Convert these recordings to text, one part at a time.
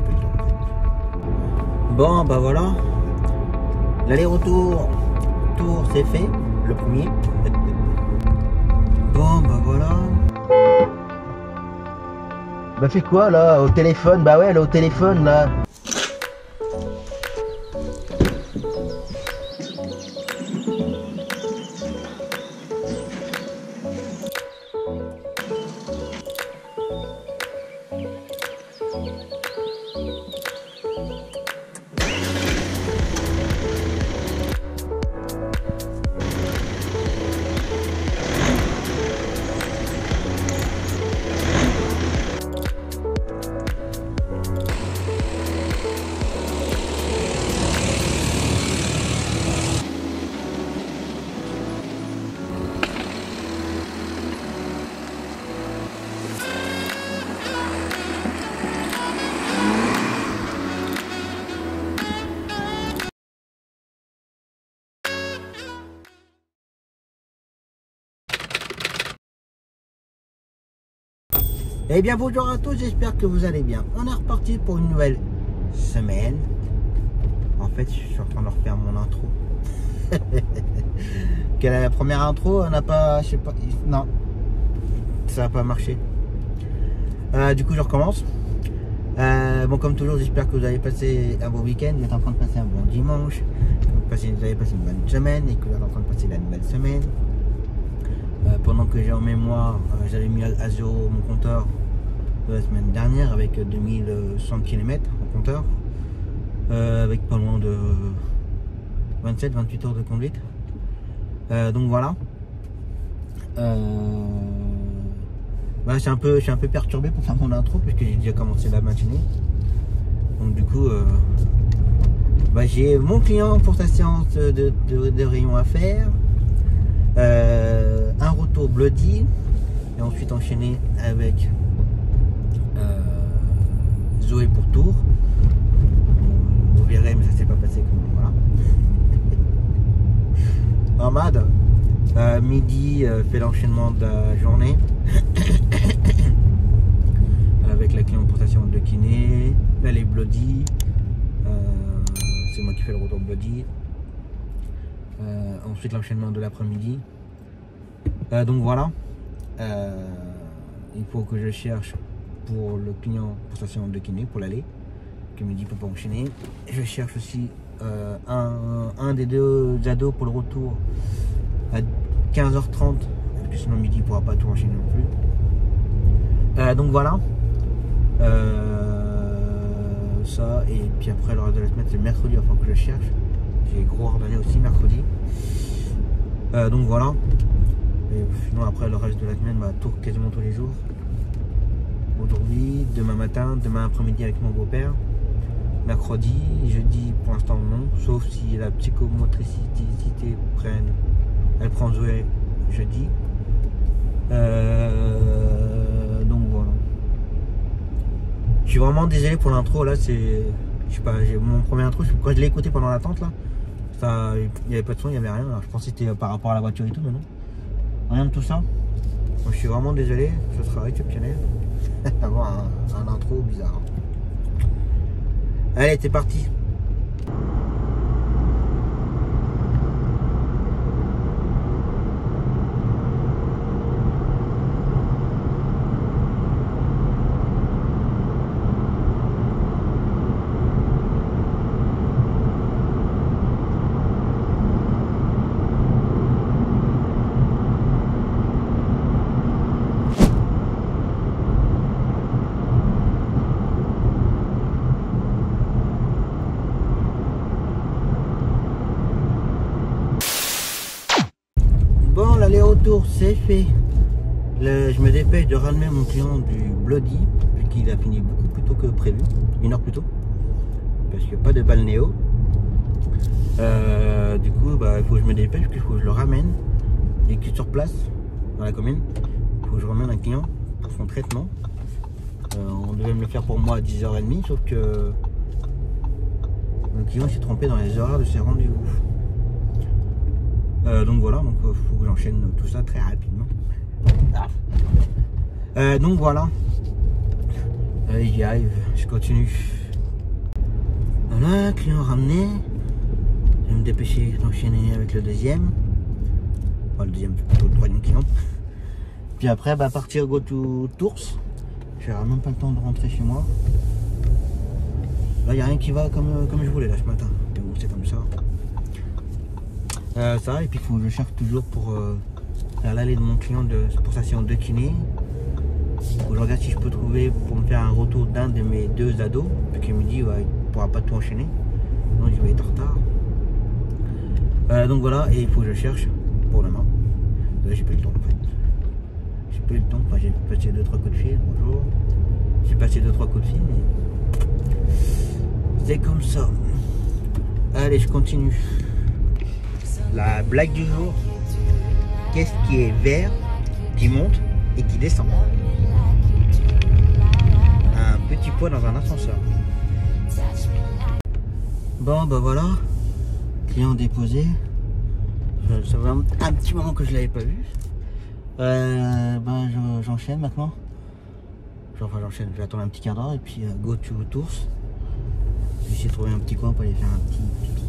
j'ai plus le temps. Bon, bah voilà. L'aller-retour, tour c'est fait, le premier. Bon, bah voilà. Bah fais quoi là, au téléphone? Bah ouais, elle est au téléphone là. Eh bien bonjour à tous, j'espère que vous allez bien. On est reparti pour une nouvelle semaine. En fait, je suis en train de refaire mon intro. Que la première intro, on n'a pas, je sais pas, non, ça n'a pas marché. Du coup, je recommence. Bon, comme toujours, j'espère que vous avez passé un bon week-end. Vous êtes en train de passer un bon dimanche. Que vous avez passé une bonne semaine et que vous êtes en train de passer la nouvelle semaine. Pendant que j'ai en mémoire, j'avais mis à zéro mon compteur de la semaine dernière avec 2100 km en compteur, avec pas loin de 27-28 heures de conduite. Donc voilà. Voilà, je suis un peu perturbé pour faire mon intro puisque j'ai déjà commencé la matinée. Donc du coup, j'ai mon client pour sa séance de rayon à faire. Un retour Bloody et ensuite enchaîner avec Zoé pour Tours. Vous verrez, mais ça s'est pas passé comme voilà. Ahmad midi fait l'enchaînement de la journée avec la cliente pour sa séance de kiné. Là les Bloody, c'est moi qui fais le retour Bloody. Ensuite l'enchaînement de l'après-midi. Donc voilà, il faut que je cherche pour le client pour sa séance de kiné pour l'aller, qui me dit peut pas enchaîner. Je cherche aussi un des deux ados pour le retour à 15h30 parce que sinon midi il pourra pas tout enchaîner non plus. Donc voilà, ça, et puis après le reste de la semaine c'est mercredi, il va falloir que je cherche. J'ai gros ordonné aussi mercredi. Donc voilà. Et sinon après le reste de la semaine, tour quasiment tous les jours. Aujourd'hui, demain matin, demain après-midi avec mon beau-père. Mercredi, jeudi pour l'instant non. Sauf si la psychomotricité elle prend Zoé jeudi. Donc voilà. Je suis vraiment désolé pour l'intro là, c'est. Je sais pas, j'ai mon premier intro, quand je l'ai écouté pendant l'attente là. Il n'y avait pas de son, il n'y avait rien. Alors, je pensais que c'était par rapport à la voiture et tout, mais non. Rien de tout ça. Donc, je suis vraiment désolé, ce sera exceptionnel d'avoir un intro bizarre. Allez, c'est parti. L'aller-retour c'est fait. Je me dépêche de ramener mon client du Bloody vu qu'il a fini beaucoup plus tôt que prévu, 1 heure plus tôt, parce qu'il n'y a pas de balnéo. Du coup il faut que je me dépêche, qu'il faut que je le ramène et que sur place dans la commune il faut que je ramène un client pour son traitement. On devait me le faire pour moi à 10h30, sauf que le client s'est trompé dans les horaires de ses rendez-vous. Donc voilà, donc faut que j'enchaîne tout ça très rapidement. Donc voilà, j'y arrive, je continue. Voilà, client ramené. Je vais me dépêcher d'enchaîner avec le deuxième. Enfin, le deuxième, plutôt le troisième client. Puis après, bah, partir go to Tours. Je n'aurai même pas le temps de rentrer chez moi. Là, il n'y a rien qui va comme je voulais là ce matin. Mais bon, c'est comme ça. Ça, et puis il faut que je cherche toujours pour l'allée de mon client pour sa séance de kiné. Faut que je regarde si je peux trouver pour me faire un retour d'un de mes deux ados. Puis qu'il me dit, ouais, il ne pourra pas tout enchaîner. Donc il va être en retard. Donc voilà, et il faut que je cherche pour demain. Là, j'ai pas eu le temps en fait. J'ai pas eu le temps, enfin j'ai passé 2-3 coups de fil, bonjour. J'ai passé 2-3 coups de fil, mais c'est comme ça. Allez, je continue. La blague du jour. Qu'est-ce qui est vert, qui monte et qui descend? Un petit poids dans un ascenseur. Bon, bah voilà. Client déposé. Ça fait un petit moment que je l'avais pas vu. J'enchaîne maintenant. Enfin j'enchaîne, je vais attendre un petit quart d'heure et puis go to Tours. Je vais essayer de trouver un petit coin pour aller faire un petit pipi.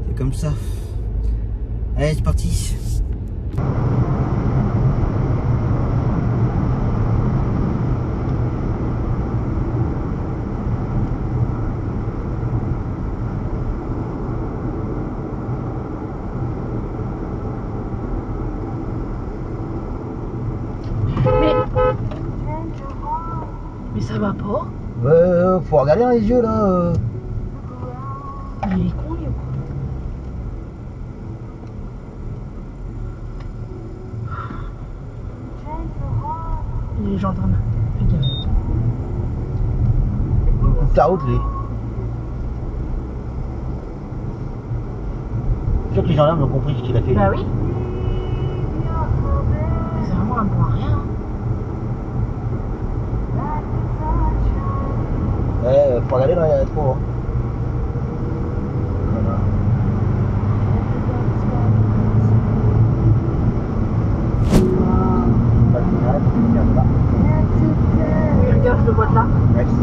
C'est comme ça. Allez, c'est parti. Mais ça va pas. Faut regarder dans les yeux là. Il est con, lui, ou quoi? Il est gendarme. Fais gaffe. Il coupe la route lui. Je suis sûr que les gendarmes ont compris ce qu'il a fait. Bah oui. C'est vraiment un bon à rien. Faut regarder dans les rétro. Hein. Voilà. Regarde, je le vois de là. Merci.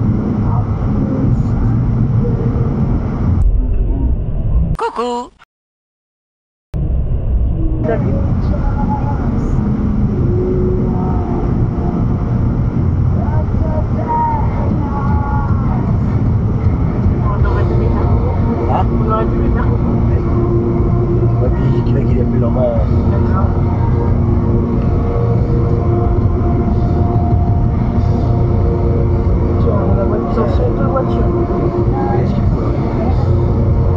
Coucou. Salut. On aurait dû les faire. Hein? On aurait dû les faire. Ouais, puis qu'il a plus dans ma... Ils en sont deux voitures. Qu'est-ce qu'il faut là?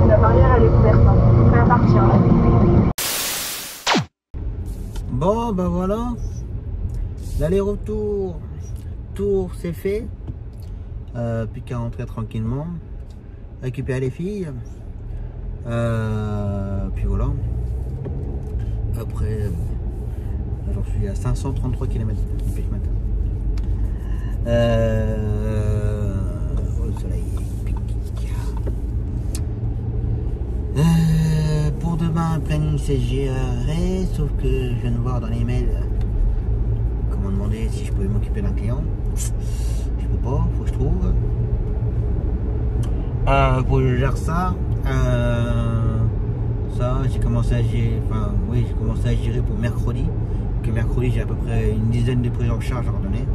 La barrière elle est ouverte. Hein. On peut partir. Bon, ben voilà. L'aller-retour. Tour, c'est fait. Plus qu'à rentrer tranquillement. Récupérer les filles. Puis voilà. Après, j'en suis à 533 km depuis ce matin. Le soleil pique. Pour demain, planning c'est géré, sauf que je viens de voir dans les mails comment demander si je pouvais m'occuper d'un client. Je peux pas, faut que je trouve. Faut que je gère ça. Ça, j'ai commencé à gérer, j'ai commencé à gérer pour mercredi. Que mercredi, j'ai à peu près une dizaine de prises en charge à redonner.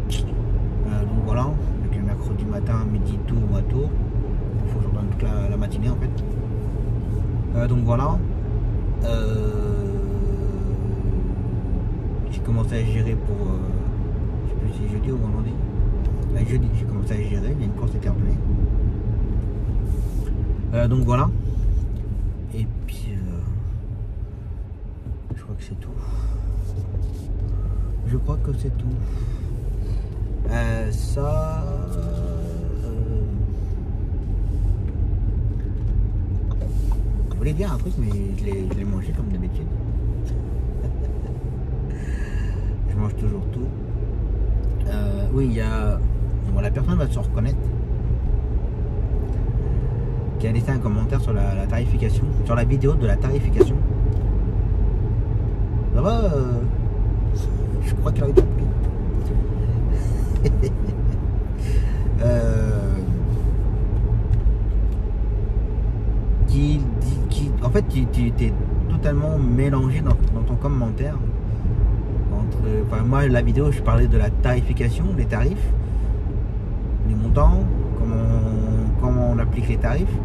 Donc voilà, donc mercredi matin, midi, tour, moi tour. Il faut que je redonne toute la matinée en fait. Donc voilà. J'ai commencé à gérer pour. Je sais plus si c'est jeudi ou vendredi. Jeudi, j'ai commencé à gérer, il y a une course qui était ordonnée. Donc voilà. Et puis je crois que c'est tout. Je crois que c'est tout. Ça. Je voulais dire un truc, mais je l'ai mangé comme d'habitude. Je mange toujours tout. Oui, il y a. Bon, la personne va se reconnaître. Qui a laissé un commentaire sur la tarification, sur la vidéo de la tarification. Ça va, je crois qu'elle a été compris. fait, tu t'es totalement mélangé dans ton commentaire. Enfin, moi, la vidéo, je parlais de la tarification, les tarifs, les montants, comment on applique les tarifs.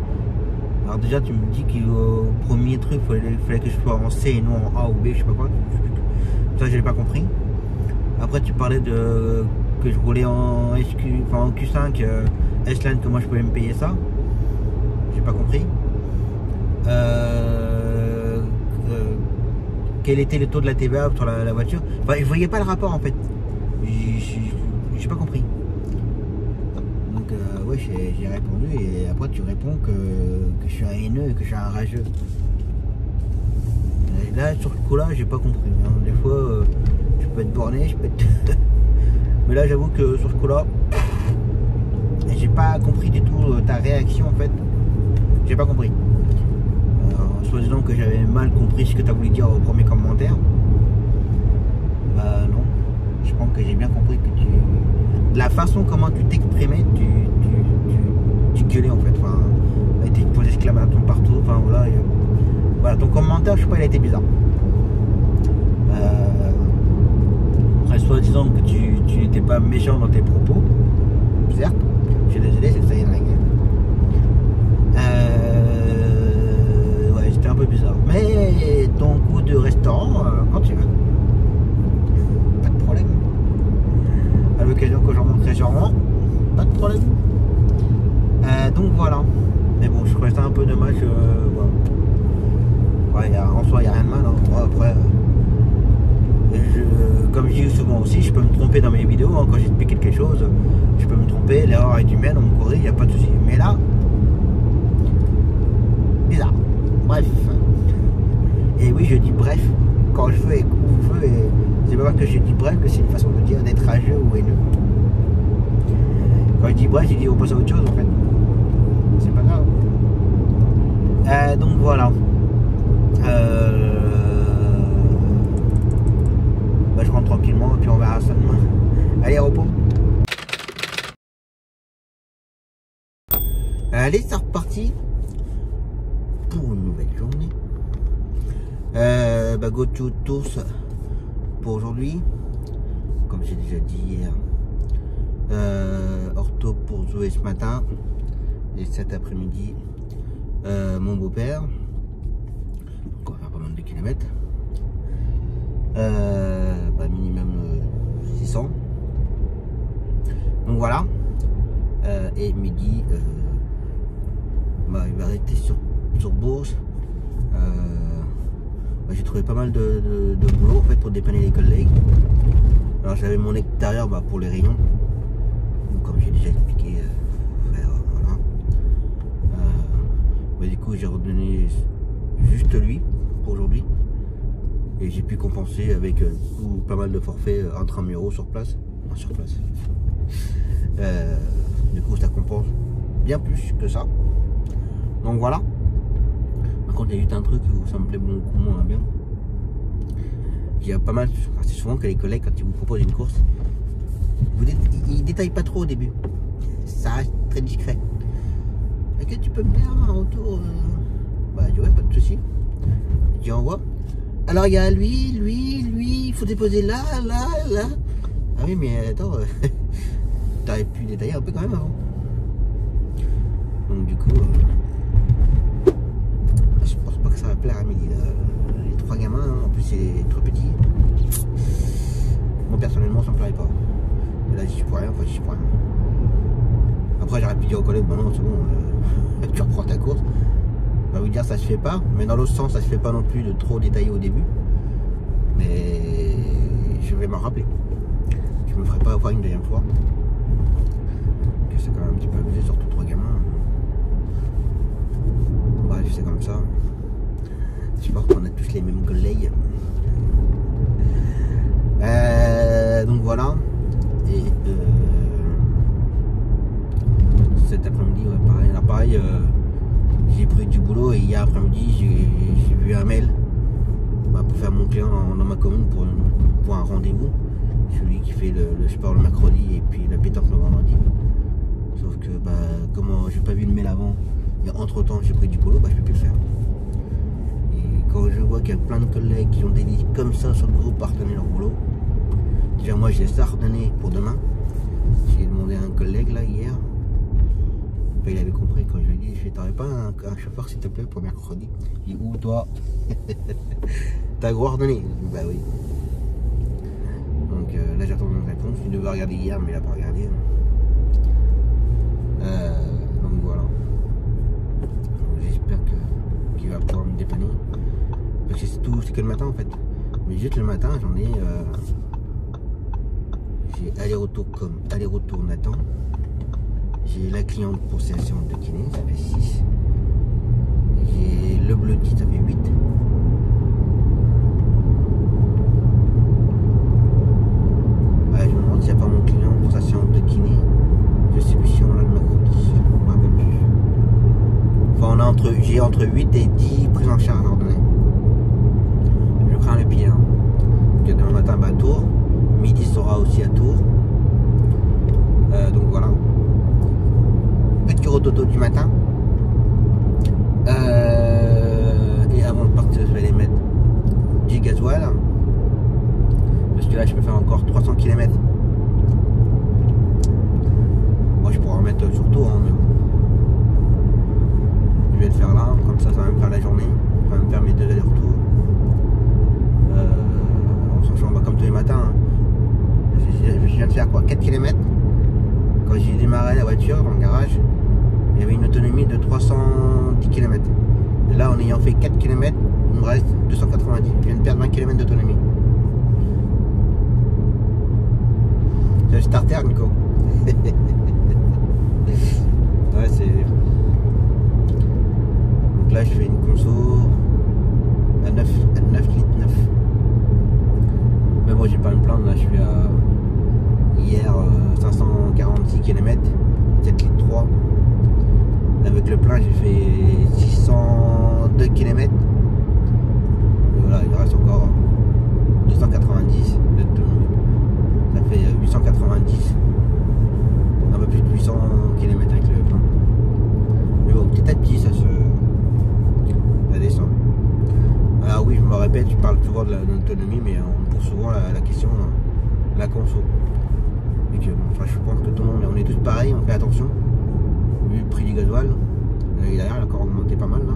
Alors déjà, tu me dis qu'au premier truc, il fallait que je sois en C et non en A ou B, je sais pas quoi. Ça, je n'ai pas compris. Après, tu parlais que je roulais en Q5 S-Line, que moi je pouvais me payer ça. J'ai pas compris. Quel était le taux de la TVA sur la voiture. Enfin, je voyais pas le rapport en fait. J'ai pas compris. Donc ouais, j'ai répondu et après tu réponds que je suis un haineux et que je suis un rageux. Et là, sur le coup là, j'ai pas compris. Hein. Des fois, je peux être borné, je peux être... Mais là, j'avoue que sur ce coup là, j'ai pas compris du tout ta réaction en fait. J'ai pas compris. Soit disant que j'avais mal compris ce que tu as voulu dire au premier commentaire. Non, je pense que j'ai bien compris que la façon comment tu t'exprimais, tu gueulais en fait. Enfin, tu posais d'exclamation partout. Enfin voilà, voilà, ton commentaire, je sais pas, il a été bizarre. Après, soit disant que tu n'étais pas méchant dans tes propos, certes, je suis désolé, c'est ça y est rien. C'était un peu bizarre. Mais ton goût de restaurant, quand tu veux. Pas de problème. À l'occasion que j'en montrerai sûrement, pas de problème. Donc voilà. Mais bon, je trouvais ça un peu dommage. Voilà. Ouais, en soi, il n'y a rien de mal. Hein. Moi, après, comme je dis souvent aussi, je peux me tromper dans mes vidéos. Hein. Quand j'explique quelque chose, je peux me tromper. L'erreur est humaine, on me corrige, il n'y a pas de souci. Mais là, bizarre. Bref. Et oui, je dis bref quand je veux et où je veux. Et c'est pas parce que je dis bref que c'est une façon de dire d'être rageux ou haineux. Quand je dis bref, je dis on passe à autre chose en fait. C'est pas grave. Donc voilà. Bah, je rentre tranquillement et puis on verra ça demain. Allez, repos. Allez, c'est reparti pour une nouvelle journée. Go to tours pour aujourd'hui. Comme j'ai déjà dit hier, ortho pour Zoé ce matin et cet après-midi mon beau-père. Donc on va faire pas mal de kilomètres. Minimum 600. Donc voilà. Et midi il va arrêter sur Bourse. J'ai trouvé pas mal de boulot en fait pour dépanner les collègues. Alors j'avais mon extérieur pour les rayons. Donc, comme j'ai déjà expliqué, voilà. Du coup j'ai redonné juste lui pour aujourd'hui. Et j'ai pu compenser avec pas mal de forfaits intramuraux sur place. Du coup ça compense bien plus que ça. Donc voilà. Par contre, il y a juste un truc où ça me plaît beaucoup moins bien. Il y a pas mal, c'est souvent que les collègues, quand ils vous proposent une course, ils détaillent pas trop au début. Ça reste très discret. Est-ce que tu peux me faire un retour je dis ouais, pas de souci. Tu envoies. Alors il y a lui, il faut déposer là. Ah oui, mais attends, t'aurais pu détailler un peu quand même avant. Donc du coup, je pense pas que ça va plaire à Midi. Les trois gamins, hein, en plus c'est trop petit. Moi personnellement ça me plairait pas. Mais là j'y suis pour rien, Après j'aurais pu dire aux collègues, bah non c'est bon, tu reprends ta course. On va vous dire ça se fait pas, mais dans l'autre sens ça se fait pas non plus de trop détailler au début. Mais je vais m'en rappeler. Je me ferai pas avoir une deuxième fois. Que c'est quand même un petit peu abusé, surtout trois gamins. Bref, c'est comme ça. J'espère qu'on a tous les mêmes collègues. Donc voilà. Et cet après-midi, ouais, pareil. Là, pareil, j'ai pris du boulot et hier après-midi, j'ai vu un mail pour faire mon client dans ma commune pour un rendez-vous. Celui qui fait le sport le mercredi et puis la pétanque le vendredi. Sauf que comment j'ai pas vu le mail avant et entre temps j'ai pris du boulot, je peux plus le faire. quand je vois qu'il y a plein de collègues qui ont des listes comme ça sur le groupe pour redonner leur boulot, déjà moi je laisse ça redonner pour demain. J'ai demandé à un collègue là hier, ben, il avait compris quand je lui ai dit, je t'aurais pas un chauffeur s'il te plaît pour mercredi. Il dit où toi? T'as gros redonné? Bah oui. Donc là j'attends une réponse, il devait regarder hier mais il a pas regardé. Donc voilà. J'espère qu'il va pouvoir me dépanner. Parce que c'est que le matin en fait. Mais juste le matin j'en ai j'ai aller-retour comme aller-retour Nathan. J'ai la cliente pour ses séances de kiné, ça fait 6. J'ai le blotti, ça fait 8. Ouais, je me demande s'il n'y a pas mon client pour sa séance de kiné. Je sais plus si on l'a le mercredi, je me rappelle plus. Enfin, j'ai entre 8 et 10 prises en charge ordonnées. Je crains le pire. Que demain matin, à Tours. Midi sera aussi à Tours. Donc voilà. Petit rototo du matin. Et avant de partir, je vais aller mettre du gasoil. Parce que là, je peux faire encore 300 km. Moi, je pourrais en mettre surtout, hein, mais bon. Je vais le faire là, comme ça va me faire la journée. Ça va me faire mes 2 allers-retours. En sachant, comme tous les matins, hein. Je viens de faire quoi, 4 km. Quand j'ai démarré la voiture dans le garage, il y avait une autonomie de 310 km. Et là, en ayant fait 4 km, il me reste 290. Je viens de perdre 20 km d'autonomie. C'est le starter, Nico. Ouais, c'est... Donc là, je fais une conso à 9 litres 9. Mais moi, j'ai pas à me plaindre. Là, je suis à... Hier, 546 km, 7 litres 3. Avec le plein, j'ai fait 602 km. Et voilà, il reste encore 290 d'autonomie. Ça fait 890. Un peu plus de 800 km avec le plein. Mais bon, petit à petit, ça descend. Alors oui, je me répète, je parle souvent de l'autonomie, mais on me pose souvent la question, la conso. Et que, enfin, je pense que tout le monde, on est tous pareils, on fait attention. Vu le prix du gasoil, et d'ailleurs il a encore augmenté pas mal là.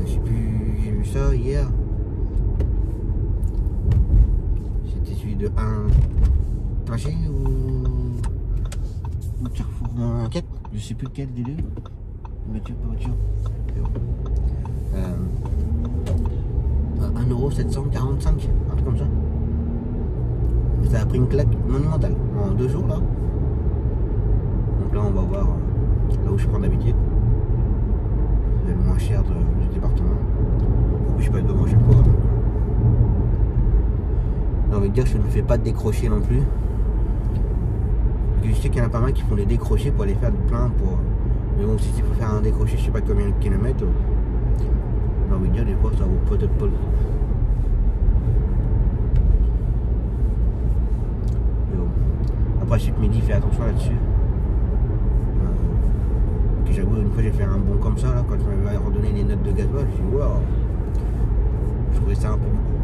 Je sais plus, j'ai vu ça hier. C'était celui de 1 G ou Carrefour Enquête, je sais plus lequel des deux. Voiture par voiture. 1,745 €, un truc comme ça. Ça a pris une claque monumentale en 2 jours là. Donc là on va voir là où je prends d'habitude. C'est le moins cher du département. En plus je passe devant chaque fois. Donc, j'ai envie de dire que je ne me fais pas décrocher non plus. Parce que je sais qu'il y en a pas mal qui font des décrochés pour aller faire du plein pour. Mais bon, si il faut faire un décroché, je sais pas combien de kilomètres. J'ai envie de dire des fois ça vaut peut-être pas le coup. Après, je sais que Mehdi fait attention là-dessus. J'avoue, une fois j'ai fait un bond comme ça, là, quand je m'avais redonné les notes de gasoil, je dit waouh, je trouvais ça un peu beaucoup.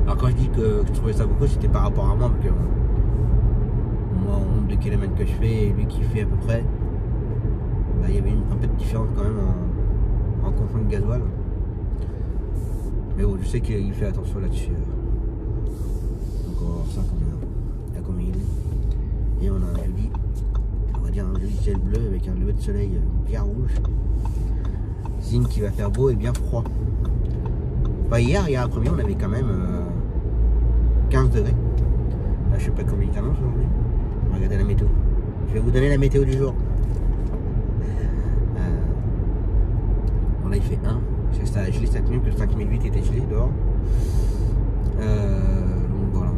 Alors quand je dis que je trouvais ça beaucoup, c'était par rapport à moi, parce que moi, au nombre de kilomètres que je fais, et lui qui fait à peu près, bah, il y avait un peu de différence quand même en consommation de gasoil. Mais bon, je sais qu'il fait attention là-dessus. Donc on va voir ça comme il est. Et on a un joli, on va dire un joli ciel bleu avec un lever de soleil bien rouge. Signe qu'il va faire beau et bien froid. Enfin, hier après-midi, on avait quand même 15 degrés. Là, je sais pas combien il annonce aujourd'hui. On va regarder la météo. Je vais vous donner la météo du jour. Bon, là, il fait 1. Ça a gelé cette nuit, que le 5008 était gelé dehors. Donc voilà.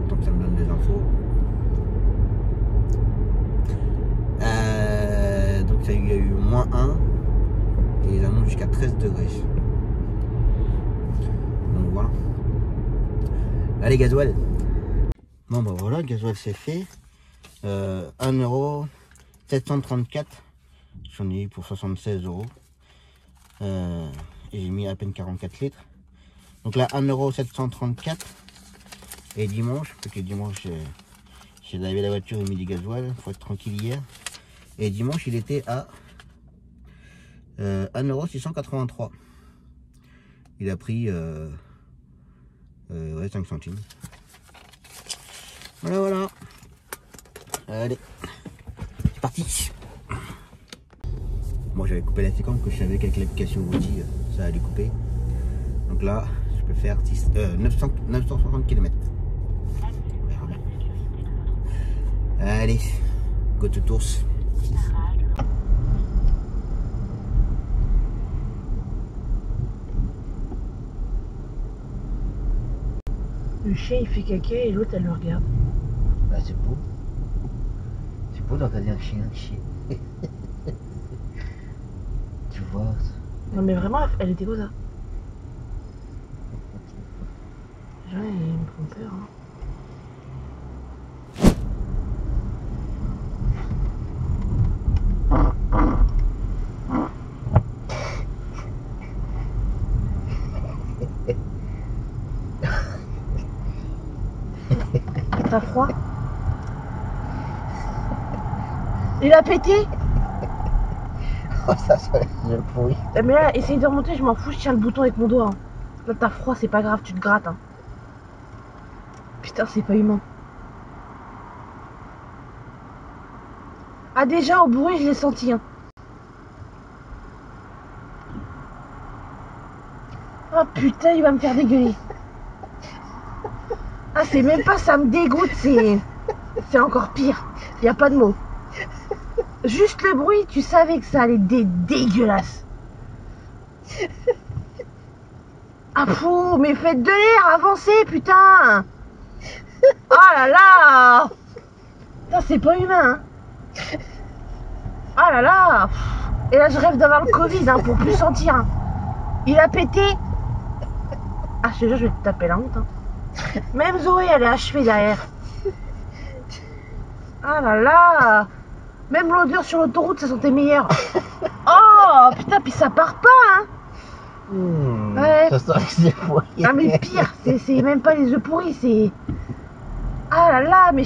Tant que ça me donne des infos. Donc il y a eu moins 1 et ils annoncent jusqu'à 13 degrés. Donc voilà. Allez, gasoil. Bon bah voilà, le gasoil c'est fait. 1,734 €. J'en ai eu pour 76 €. Et j'ai mis à peine 44 litres. Donc là, 1,734 €. Et dimanche, parce que dimanche, j'ai lavé la voiture et mis du gasoil. Faut être tranquille hier. Et dimanche, il était à 1,683 €. Il a pris ouais, 5 centimes. Voilà, voilà. Allez, c'est parti. Moi, j'avais coupé la séquence que je savais qu'avec l'application Woody, ça allait couper. Donc là, je peux faire 960 km. On verra bien. Allez, go to Tours. Le chien il fait caca et l'autre elle le regarde. Bah, c'est beau. C'est beau d'entendre un chien chier. Tu vois. Non mais vraiment elle était comme ça. Les gens ils me font peur hein. T'as froid? Il a pété? Oh, ça serait le pourri. Mais là, essaye de remonter, je m'en fous, je tiens le bouton avec mon doigt. Hein. Là, t'as froid, c'est pas grave, tu te grattes. Hein. Putain, c'est pas humain. Ah, déjà, au bruit, je l'ai senti. Hein. Oh putain, il va me faire dégueuler. Ah, c'est même pas ça me dégoûte, c'est encore pire. Y a pas de mots. Juste le bruit, tu savais que ça allait être dégueulasse. Ah fou, mais faites de l'air, avancez, putain. Oh là là. Putain, c'est pas humain. Hein. Oh là là. Et là, je rêve d'avoir le Covid hein, pour plus sentir. Hein. Il a pété. Ah, je te jure, je vais te taper la honte. Hein. Même Zoé, elle est achevée derrière. Ah là là. Même l'odeur sur l'autoroute, ça sentait meilleur. Oh putain, puis ça part pas, hein. Ouais. Ça sent que c'est pourri. Ah mais pire, c'est même pas les œufs pourris, c'est... Ah là là, mais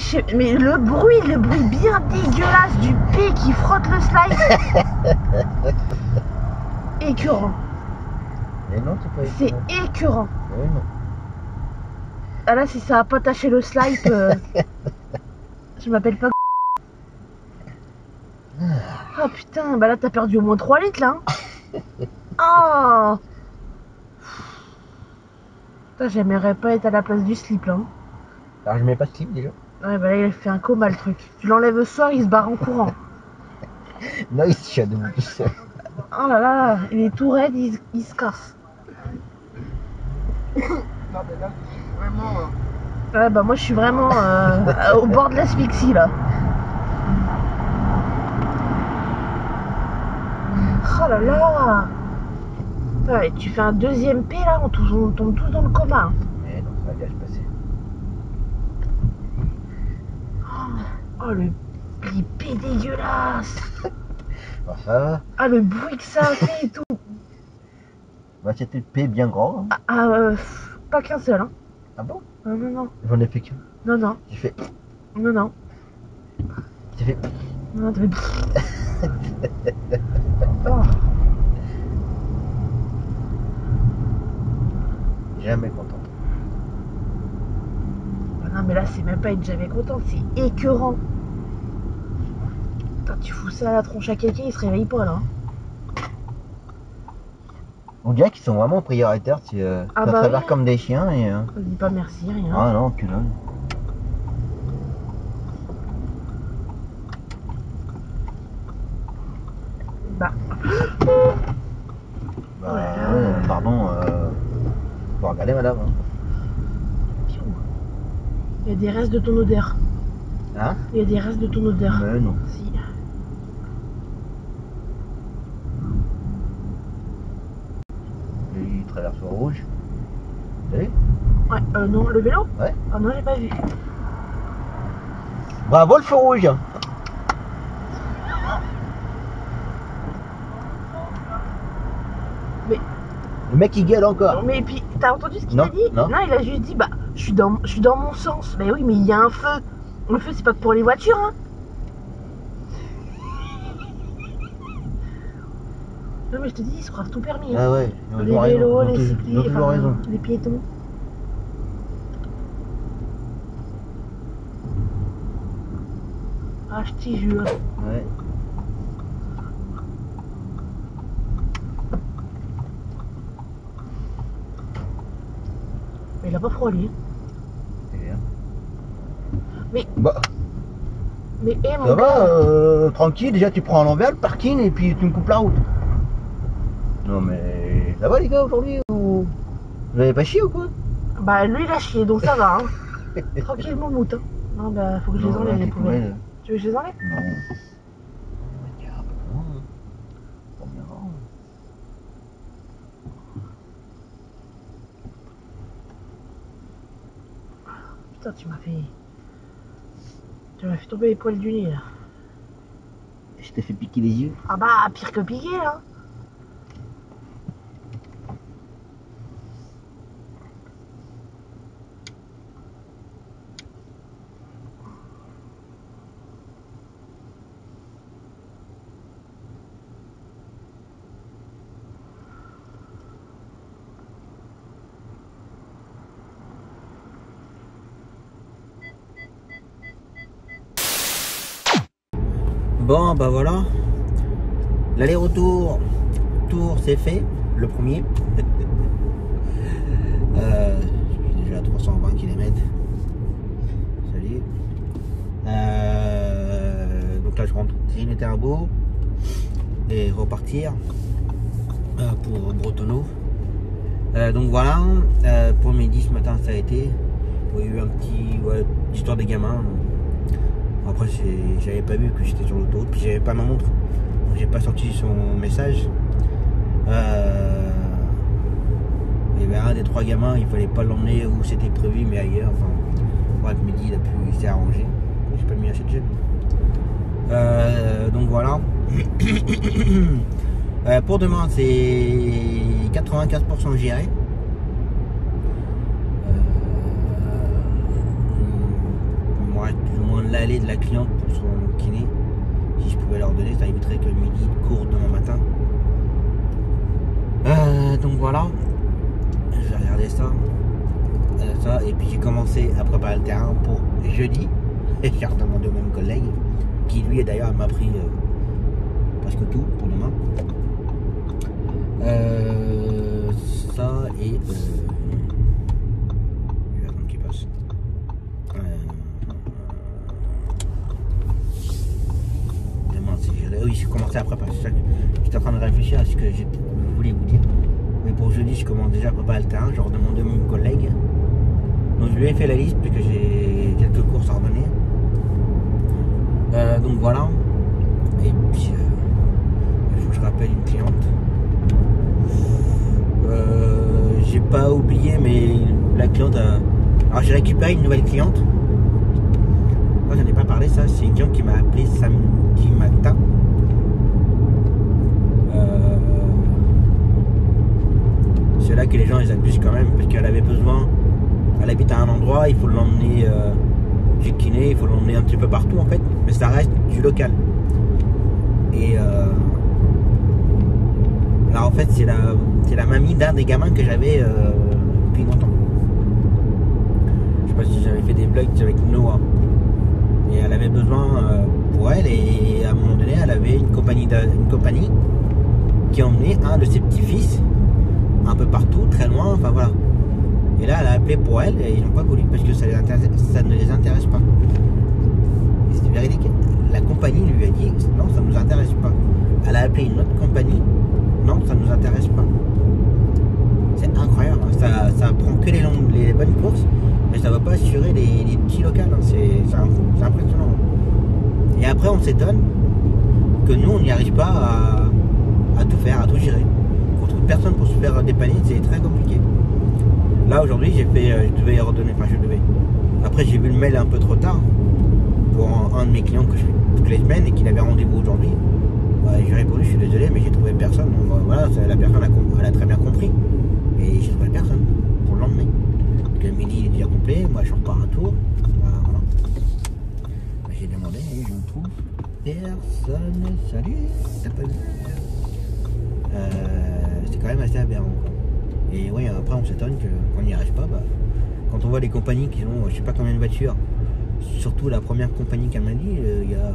le bruit bien dégueulasse du P qui frotte le slide. Écœurant. Mais non, c'est pas C'est écœurant. Oui, non. Ah là, si ça a pas taché le slide, je m'appelle pas... Oh putain, bah là t'as perdu au moins 3 litres là. Hein. Oh putain, j'aimerais pas être à la place du slip là. Hein. Alors je mets pas de slip déjà. Ouais bah là il fait un coma le truc. Tu l'enlèves ce soir, il se barre en courant. Non, il se tient debout tout seul. Oh là là, il est tout raide, il se casse. Non mais là je suis vraiment... Ouais bah moi je suis vraiment au bord de l'asphyxie là. Oh là là. Ouais, tu fais un deuxième P là, on tombe tous dans le coma. Hein. Mais non, ça va bien se passer. Oh le P dégueulasse. Bon, ça va. Ah le bruit que ça a fait et tout. Bah c'était le P bien grand. Hein. Pas qu'un seul hein. Ah bon? Non non non. J'en ai fait qu'un. Non non. J'ai fait... Non non. J'ai fait... Non t'as fait... Oh. Jamais content. Non mais là c'est même pas être jamais content, c'est écœurant. Quand tu fous ça à la tronche à quelqu'un, il se réveille pas là. Hein. On dirait qu'ils sont vraiment prioritaires, Ah ça bah s'avère oui. comme des chiens et... On dit pas merci, rien. Ah non, tu donnes. Bah. Bah, pardon, faut regarder madame. Hein. Il y a des restes de ton odeur. Hein? Il y a des restes de ton odeur. Mais non. Si. Il traverse au rouge. T'as vu? Ouais, non, le vélo? Ouais. Ah non, j'ai pas vu. Bravo le feu rouge! mec il gueule encore. Mais puis, t'as entendu ce qu'il Non, a dit? non. Il a juste dit, bah, je suis dans mon sens. Mais oui, mais il y a un feu. Le feu, c'est pas que pour les voitures, hein. Non, mais je te dis, ils se croient tout permis. Hein. Ah ouais, Les vélos, les cyclistes, toujours raison. les piétons. Ah, je t'y jure. Ouais. Mais il a pas froid, lui. C'est bien. Mais- Bah, Mais, hé, mon ça gars. va, tranquille, déjà tu prends à l'envers le parking et puis tu me coupes la route. Non mais ça va les gars aujourd'hui ou... Vous avez pas chié ou quoi? Bah, lui, il a chié, donc ça va, hein. Tranquille, mon mout, hein. Non, bah, faut que je les enlève, les poubelles. Tu veux que je les enlève? Non. Il y a un peu loin, hein. Pas bien grand. Putain, tu m'as fait tomber les poils du nez, là. Je t'ai fait piquer les yeux. Ah bah, pire que piquer, là. Bon bah voilà. L'aller-retour tour c'est fait. Le premier. Je suis déjà à 320 km. Salut. Donc là je rentre grignoter Terbo et repartir pour Bretonneau. Donc voilà, pour midi ce matin ça a été. Il y a eu un petit histoire des gamins. Après j'avais pas vu que j'étais sur l'autoroute, puis j'avais pas ma montre, donc j'ai pas sorti son message. Il y avait un des 3 gamins, il fallait pas l'emmener où c'était prévu mais ailleurs. Enfin bref, midi il s'est arrangé. J'ai pas mis assez de gel. Donc voilà. Pour demain c'est 95% géré. Il me reste plus ou moins l'aller de la cliente pour son kiné. Si je pouvais leur donner, ça éviterait que midi court demain matin. Donc voilà. Je vais regarder ça. Et puis j'ai commencé à préparer le terrain pour jeudi. Et j'ai redemandé au même collègue, qui lui d'ailleurs m'a pris presque tout pour demain. Ça et je vais attendre qu'il passe. Demain c'est géré. Oui, j'ai commencé à préparer. J'étais en train de réfléchir à ce que je voulais vous dire. Mais pour jeudi, je commence déjà à préparer le terrain. Je redemande à mon collègue. Donc je lui ai fait la liste puisque j'ai quelques courses à redonner. Donc voilà. Et puis il faut que je rappelle une cliente. J'ai pas oublié, mais la cliente alors j'ai récupéré une nouvelle cliente. Moi j'en ai pas parlé, ça c'est une cliente qui m'a appelé samedi matin. C'est là que les gens les abusent quand même, parce qu'elle avait besoin. Elle habite à un endroit, il faut l'emmener chez le kiné, il faut l'emmener un petit peu partout en fait, mais ça reste du local. Et là en fait c'est la mamie d'un des gamins que j'avais depuis longtemps. Je sais pas si j'avais fait des vlogs avec Noah. Et elle avait besoin pour elle, et à un moment donné elle avait une compagnie qui emmenait un de ses petits-fils un peu partout, très loin, enfin voilà. Et là elle a appelé pour elle et ils n'ont pas voulu parce que ça ne les intéresse pas. Et c'est véridique. La compagnie lui a dit non, ça ne nous intéresse pas. Elle a appelé une autre compagnie, non, ça ne nous intéresse pas. C'est incroyable, hein. Ça prend que les bonnes courses, mais ça ne va pas assurer les petits locaux, hein. C'est impressionnant. Et après on s'étonne que nous on n'y arrive pas à tout faire, à tout gérer. On trouve personne pour se faire dépanner, c'est très compliqué. Là aujourd'hui je devais redonner, enfin je devais. Après j'ai vu le mail un peu trop tard pour un de mes clients que je fais toutes les semaines et qu'il avait rendez-vous aujourd'hui. J'ai répondu, je suis désolé mais j'ai trouvé personne. Donc, voilà, la personne elle a très bien compris. Et j'ai trouvé personne pour le lendemain. Donc le midi il est déjà complet, moi je repars un tour. Voilà. J'ai demandé et je ne trouve personne. Salut, t'as pas vu? C'est quand même assez aberrant quoi. Et oui, après on s'étonne qu'on n'y arrive pas. Bah, quand on voit les compagnies qui ont je sais pas combien de voitures, surtout la première compagnie qu'elle m'a dit, il y a.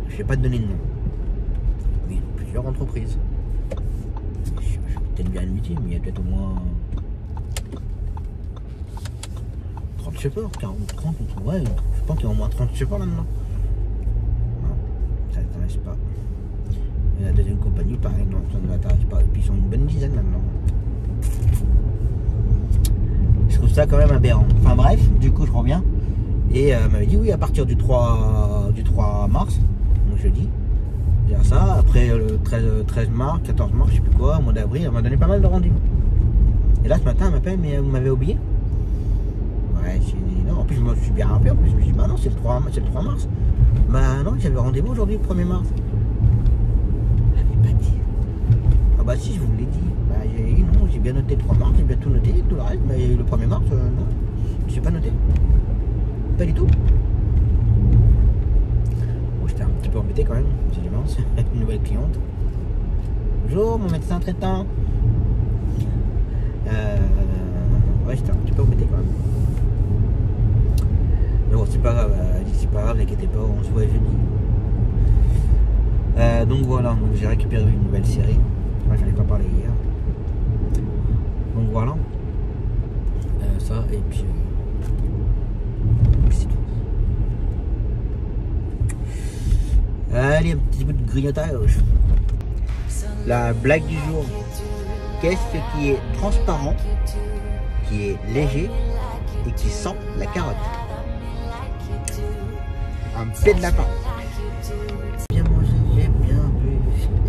Je ne vais pas te donner de nom. Mais il y a plusieurs entreprises. Je vais peut-être bien admiter, mais il y a peut-être au moins 30 chauffeurs, 40, 30, ouais, je pense qu'il y a au moins 30 chauffeurs là-dedans. Non, ça ne t'intéresse pas. Et la deuxième compagnie, pareil, non, ça ne m'intéresse pas. Et puis ils sont une bonne dizaine là-dedans. Je trouve ça quand même aberrant. Enfin bref, du coup je reviens. Et elle m'avait dit oui à partir du 3 mars, donc jeudi. Il y a ça, après le 13 mars, 14 mars, je sais plus quoi, au mois d'avril, elle m'a donné pas mal de rendez-vous. Et là ce matin elle m'appelle, mais vous m'avez oublié? Ouais, j'ai dit non, en plus je me suis bien rappelé, en plus je me suis dit bah non c'est le 3 mars. Bah non, j'avais rendez-vous aujourd'hui le 1er mars. Elle m'avait pas dit. Ah bah si je vous l'ai dit. Bah j'ai dit non, j'ai bien noté le 3 mars, j'ai bien tout noté, tout le reste, mais le 1er mars, non, je n'ai pas noté. Pas du tout. Bon, j'étais un petit peu embêté quand même, j'ai dit mince, une nouvelle cliente. Bonjour, mon médecin traitant. Ouais, j'étais un petit peu embêté quand même. Mais bon, c'est pas grave, c'est pas grave, n'inquiétez pas, on se voit jeudi. Donc voilà, donc j'ai récupéré une nouvelle série. Moi, j'en ai pas parlé hier. Donc voilà. Ça, et puis. C'est tout. Allez, un petit peu de grignotage. La blague du jour. Qu'est-ce qui est transparent, qui est léger et qui sent la carotte? Un pied de lapin. Bien mangé, j'ai bien bu.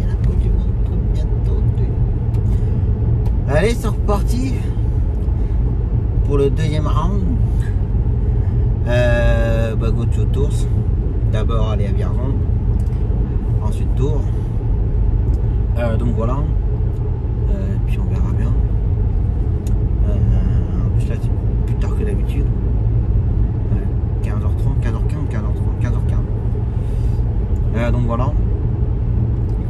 Et la peau du ventre bientôt tue. Allez, c'est reparti pour le deuxième round. Go to Tours. D'abord aller à Vierzon, ensuite Tours. Donc voilà. Puis on verra bien. En plus là c'est plus tard que d'habitude. 15h30, 15h15. Donc voilà.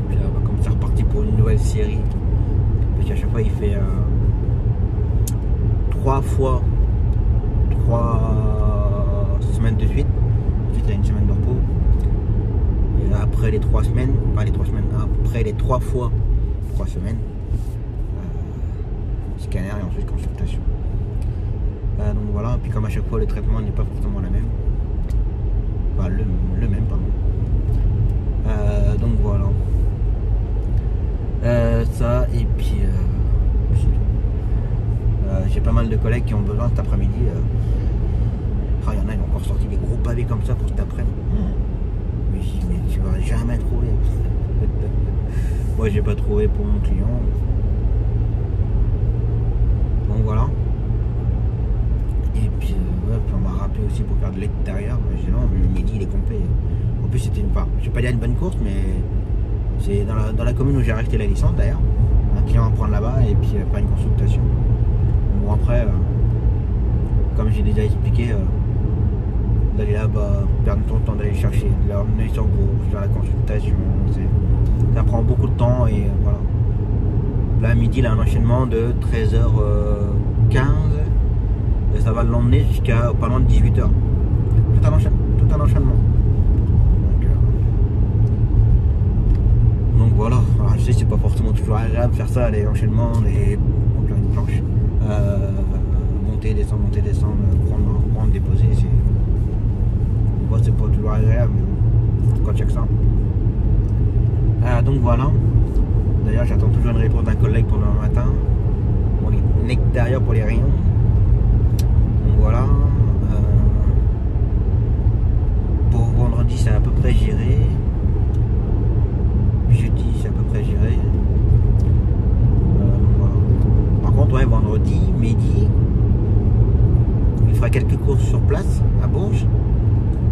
Puis là, comme c'est reparti pour une nouvelle série. Parce qu'à chaque fois il fait 3 semaines de suite. Ensuite il y a une semaine de repos. Et après les 3 semaines, pas les 3 semaines, après les 3 fois 3 semaines, scanner et ensuite consultation. Donc voilà, puis comme à chaque fois le traitement n'est pas forcément la même. Enfin le même pardon. Donc voilà. Ça et puis j'ai pas mal de collègues qui ont besoin cet après-midi. Il y en a, ils ont encore sorti des gros pavés comme ça pour cet après-midi. Mais tu vas jamais trouver. Moi j'ai pas trouvé pour mon client. Donc voilà. Et puis, ouais, puis on m'a rappelé aussi pour faire de l'extérieur. J'ai dit non, mais le midi il est complet. En plus c'était une part. Je vais pas dire une bonne course, mais c'est dans la commune où j'ai racheté la licence d'ailleurs. Un client à prendre là-bas et puis faire une consultation. Bon après, comme j'ai déjà expliqué, d'aller là-bas, perdre ton temps d'aller chercher, de l'emmener sur bourse, faire la consultation, ça prend beaucoup de temps et voilà. Là, à midi, il a un enchaînement de 13h15 et ça va l'emmener jusqu'à pas loin de 18h. Tout un enchaînement. Donc voilà. Alors, je sais, c'est pas forcément toujours agréable de faire ça, les enchaînements, les planches. Monter, descendre, prendre, déposer, c'est pas toujours agréable, mais quand il y a que ça. Donc voilà. D'ailleurs, j'attends toujours une réponse d'un collègue pour demain matin. Mon extérieur pour les rayons. Donc voilà. Pour vendredi, c'est à peu près géré. Jeudi, c'est à peu près géré. Voilà. Par contre, ouais, vendredi, midi, il fera quelques courses sur place à Bourges.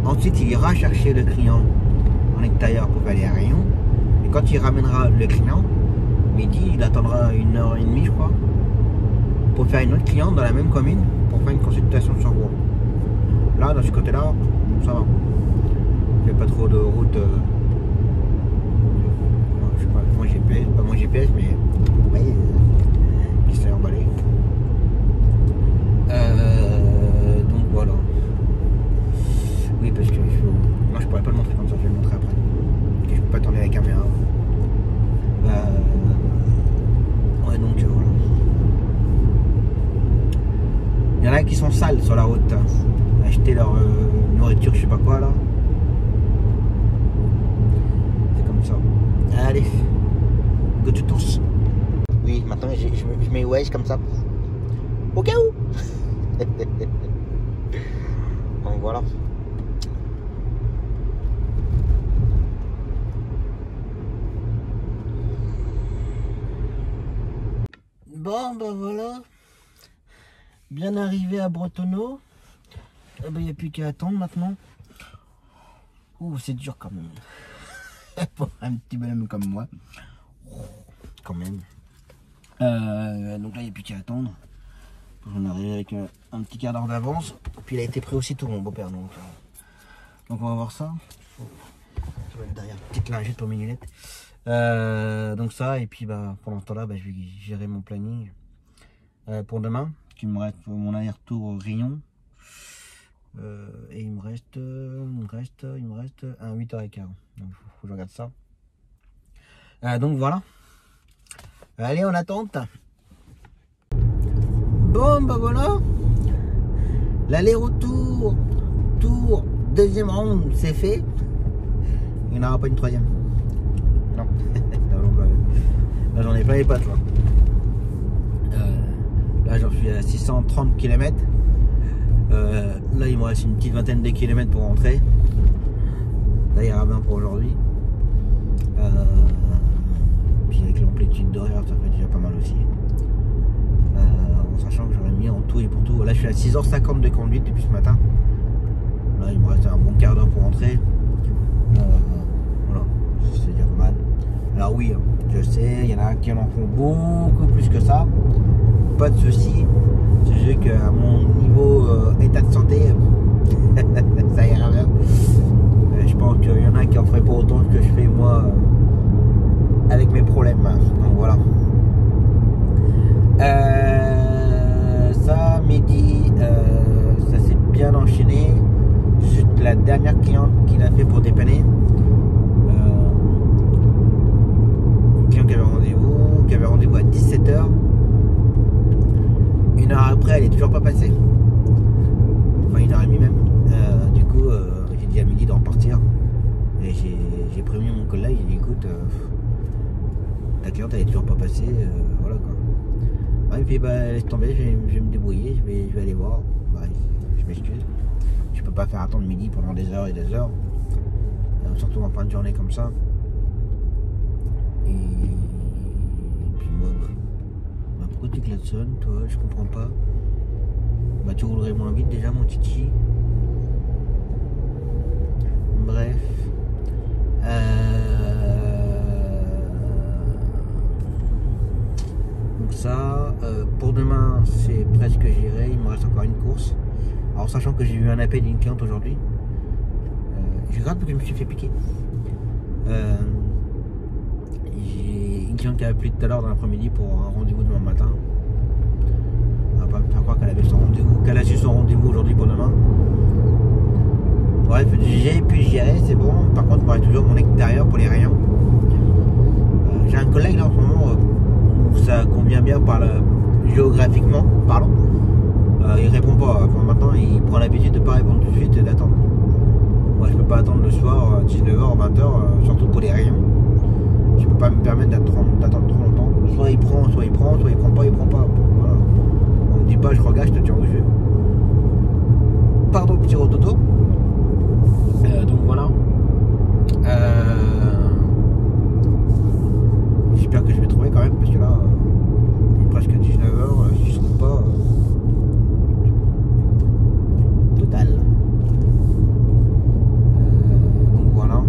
Ensuite, il ira chercher le client en extérieur pour faire les rayons. Et quand il ramènera le client, midi, il attendra 1h30 je crois, pour faire une autre cliente dans la même commune, pour faire une consultation sur Rouen. Là, dans ce côté-là, ça va. Il n'y a pas trop de route. Je sais pas, moi GPS, pas mon GPS, mais ouais, qui s'est emballé. Donc voilà. Oui, parce que moi je pourrais pas le montrer comme ça, je vais le montrer après. Je peux pas tourner la caméra. Ouais, donc voilà. Il y en a qui sont sales sur la route, hein. Acheter leur nourriture, je sais pas quoi là. C'est comme ça. Allez, go to tous. Oui, maintenant je mets Waze comme ça. Au cas où. Donc voilà. Bon, ben voilà. Bien arrivé à Bretonneau. Il n'y a plus qu'à attendre maintenant. Ouh, c'est dur quand même. Pour un petit bonhomme comme moi. Quand même. Donc là, il n'y a plus qu'à attendre. On est arrivé avec un petit quart d'heure d'avance. Puis il a été pris aussi tout mon beau-père. Donc on va voir ça. Je vais mettre derrière une petite lingette pour mes lunettes. Donc ça, et puis bah, pendant ce temps-là, bah, je vais gérer mon planning pour demain. Il me reste mon aller-retour au Rion. Et il me reste un 8h15. Donc faut que je regarde ça. Donc voilà. Allez, on attente. Bon, bah voilà. L'aller-retour, deuxième round, c'est fait. Il n'y en aura pas une troisième. Non. Là, j'en ai pas les pattes. Là, j'en suis à 630 km. Là, il me reste une petite vingtaine de kilomètres pour rentrer. Là, il y aura bien pour aujourd'hui. Puis avec l'amplitude d'horaire, ça fait déjà pas mal aussi. En sachant que j'aurais mis en tout et pour tout. Là, je suis à 6h50 de conduite depuis ce matin. Là, il me reste un bon quart d'heure pour rentrer. Voilà, c'est déjà pas mal. Alors oui, je sais, il y en a qui en font beaucoup plus que ça. Pas de souci. C'est juste qu'à mon niveau état de santé, ça ira bien. Je pense qu'il y en a qui en feraient pas autant que je fais moi avec mes problèmes. Donc voilà. Ça, midi, ça s'est bien enchaîné. Juste la dernière cliente qu'il a fait pour dépanner. Une cliente qui avait rendez-vous à 17h. Une heure après, elle est toujours pas passée. Enfin, 1h30 même. Du coup, j'ai dit à midi de repartir. Et j'ai prévenu mon collègue. J'ai dit écoute, ta cliente elle est toujours pas passée. Voilà quoi. Ouais, et puis bah, laisse tomber, je vais me débrouiller. Je vais aller voir. Bah, je m'excuse. Je peux pas faire attendre midi pendant des heures et des heures. Surtout en fin de journée comme ça. Et puis moi. Pourquoi tu klaxonnes, toi? Je comprends pas. Bah tu roulerais moins vite déjà, mon titi. Bref. Donc ça, pour demain, c'est presque géré. Il me reste encore une course. Alors sachant que j'ai eu un appel d'une cliente aujourd'hui. Je regarde parce que je me suis fait piquer. J'ai une cliente qui a appelé tout à l'heure dans l'après-midi pour un rendez-vous demain matin. On va pas me faire croire qu'elle avait son rendez-vous, qu'elle a su son rendez-vous aujourd'hui pour demain. Bref, j'ai pu gérer, c'est bon. Par contre, il me reste toujours mon extérieur pour les rayons. J'ai un collègue là en ce moment où ça convient bien géographiquement parlant. Il répond pas. Enfin, maintenant, il prend l'habitude de pas répondre tout de suite et d'attendre. Moi, je peux pas attendre le soir, 19h, 20h, surtout pour les rayons. Je peux pas me permettre d'attendre trop longtemps. Soit il prend, soit il prend pas, il prend pas. Voilà. On me dit pas je regarde, je te tiens au jeu. Pardon, petit rototo. Donc voilà. J'espère que je vais trouver quand même parce que là, il est presque 19h, si je trouve pas. Total. Donc voilà.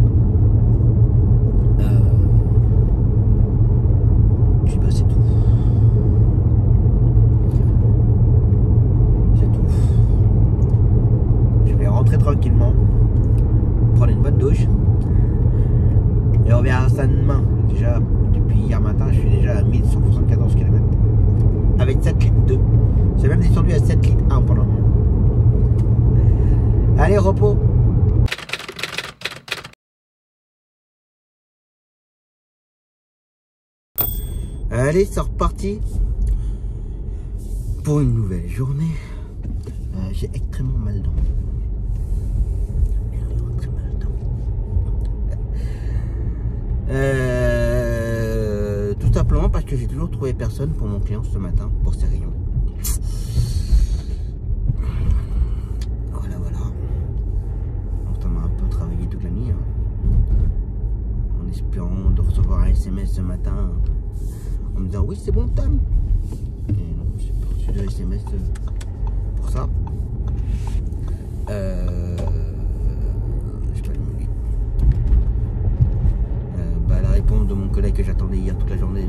prendre une bonne douche. Et on verra ça demain. Déjà, depuis hier matin, je suis déjà à 1174 km. Avec 7 litres 2. J'ai même descendu à 7 litres 1 pendant le moment. Allez, repos. Allez, c'est reparti pour une nouvelle journée. J'ai extrêmement mal dents. Tout simplement parce que j'ai toujours trouvé personne pour mon client ce matin pour ses rayons. Voilà. Donc on a un peu travaillé toute la nuit, hein, en espérant de recevoir un SMS ce matin en me disant oui c'est bon Tom. Et non, j'ai pas reçu de SMS pour ça. La réponse de mon collègue que j'attendais hier toute la journée,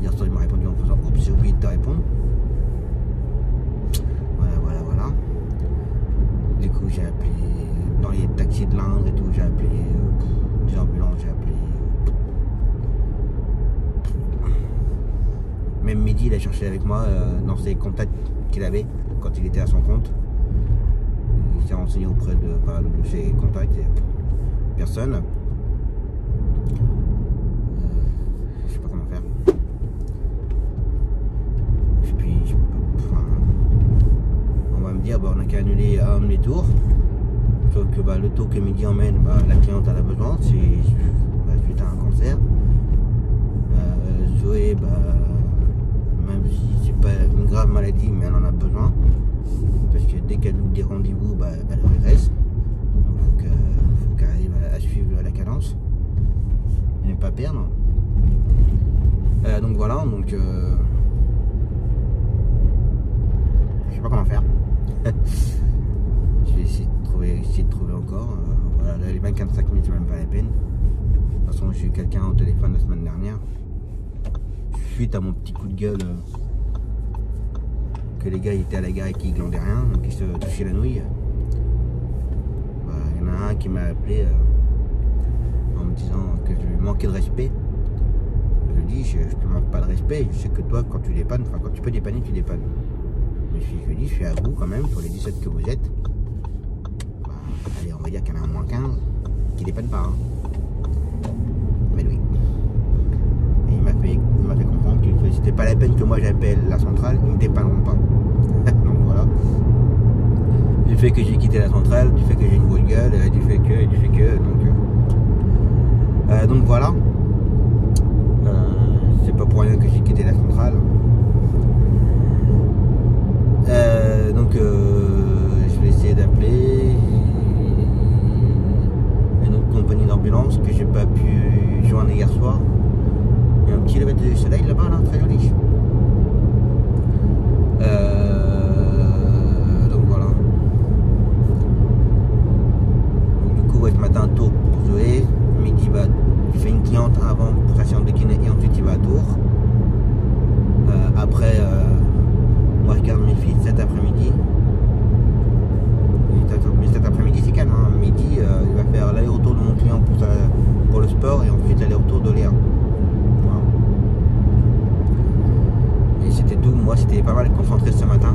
hier soir il m'a répondu en faisant oups j'ai oublié de te répondre. Voilà. Du coup j'ai appelé dans les taxis de l'Indre et tout, j'ai appelé des ambulances, j'ai appelé. Même midi il a cherché avec moi dans ses contacts qu'il avait quand il était à son compte. Il s'est renseigné auprès de ses contacts et personne. Je sais pas comment faire. Et puis, on va me dire, on n'a qu'à annuler un de mes tours. Sauf que le tour que midi emmène, la cliente en a besoin, c'est suite à un cancer. Zoé, même si c'est pas une grave maladie, mais elle en a besoin. Parce que dès qu'elle ouvre des rendez-vous, elle régresse. Donc faut qu'elle arrive à suivre la cadence. Et ne pas perdre. Donc voilà, je sais pas comment faire. Je vais essayer de trouver encore. Voilà, là, les 25 minutes c'est même pas la peine. De toute façon j'ai eu quelqu'un au téléphone la semaine dernière. Suite à mon petit coup de gueule que les gars étaient à la gare et qui glandaient rien, donc ils se touchaient la nouille. Il y en a un qui m'a appelé en me disant que je lui manquais de respect. Je lui dis, je te manque pas de respect, je sais que toi quand tu dépannes, quand tu peux dépanner, tu dépannes. Mais je lui dis, je suis à vous quand même, sur les 17 que vous êtes. Allez, on va dire qu'il y en a un moins 15 qui dépanne pas. Hein. Mais oui. Et il m'a fait comprendre que c'était pas la peine que moi j'appelle la centrale, ils ne dépanneront pas. Donc voilà. Du fait que j'ai quitté la centrale, du fait que j'ai une grosse gueule, du fait que. Donc voilà. C'est pas pour rien que j'ai quitté la centrale. Je vais essayer d'appeler une autre compagnie d'ambulance que j'ai pas pu joindre hier soir. Il y a un petit lever de soleil là-bas, là, très joli. Donc voilà. Donc, du coup, ce matin, tour pour Zoé. Midi, il fait une cliente avant pour sa séance de kiné et ensuite il va à Tours. Après, moi je garde mes filles cet après-midi. Mais cet après-midi c'est calme, hein. Midi il va faire l'aller-retour de mon client pour le sport et ensuite l'aller-retour de Léa. Voilà. Et c'était tout, moi c'était pas mal concentré ce matin.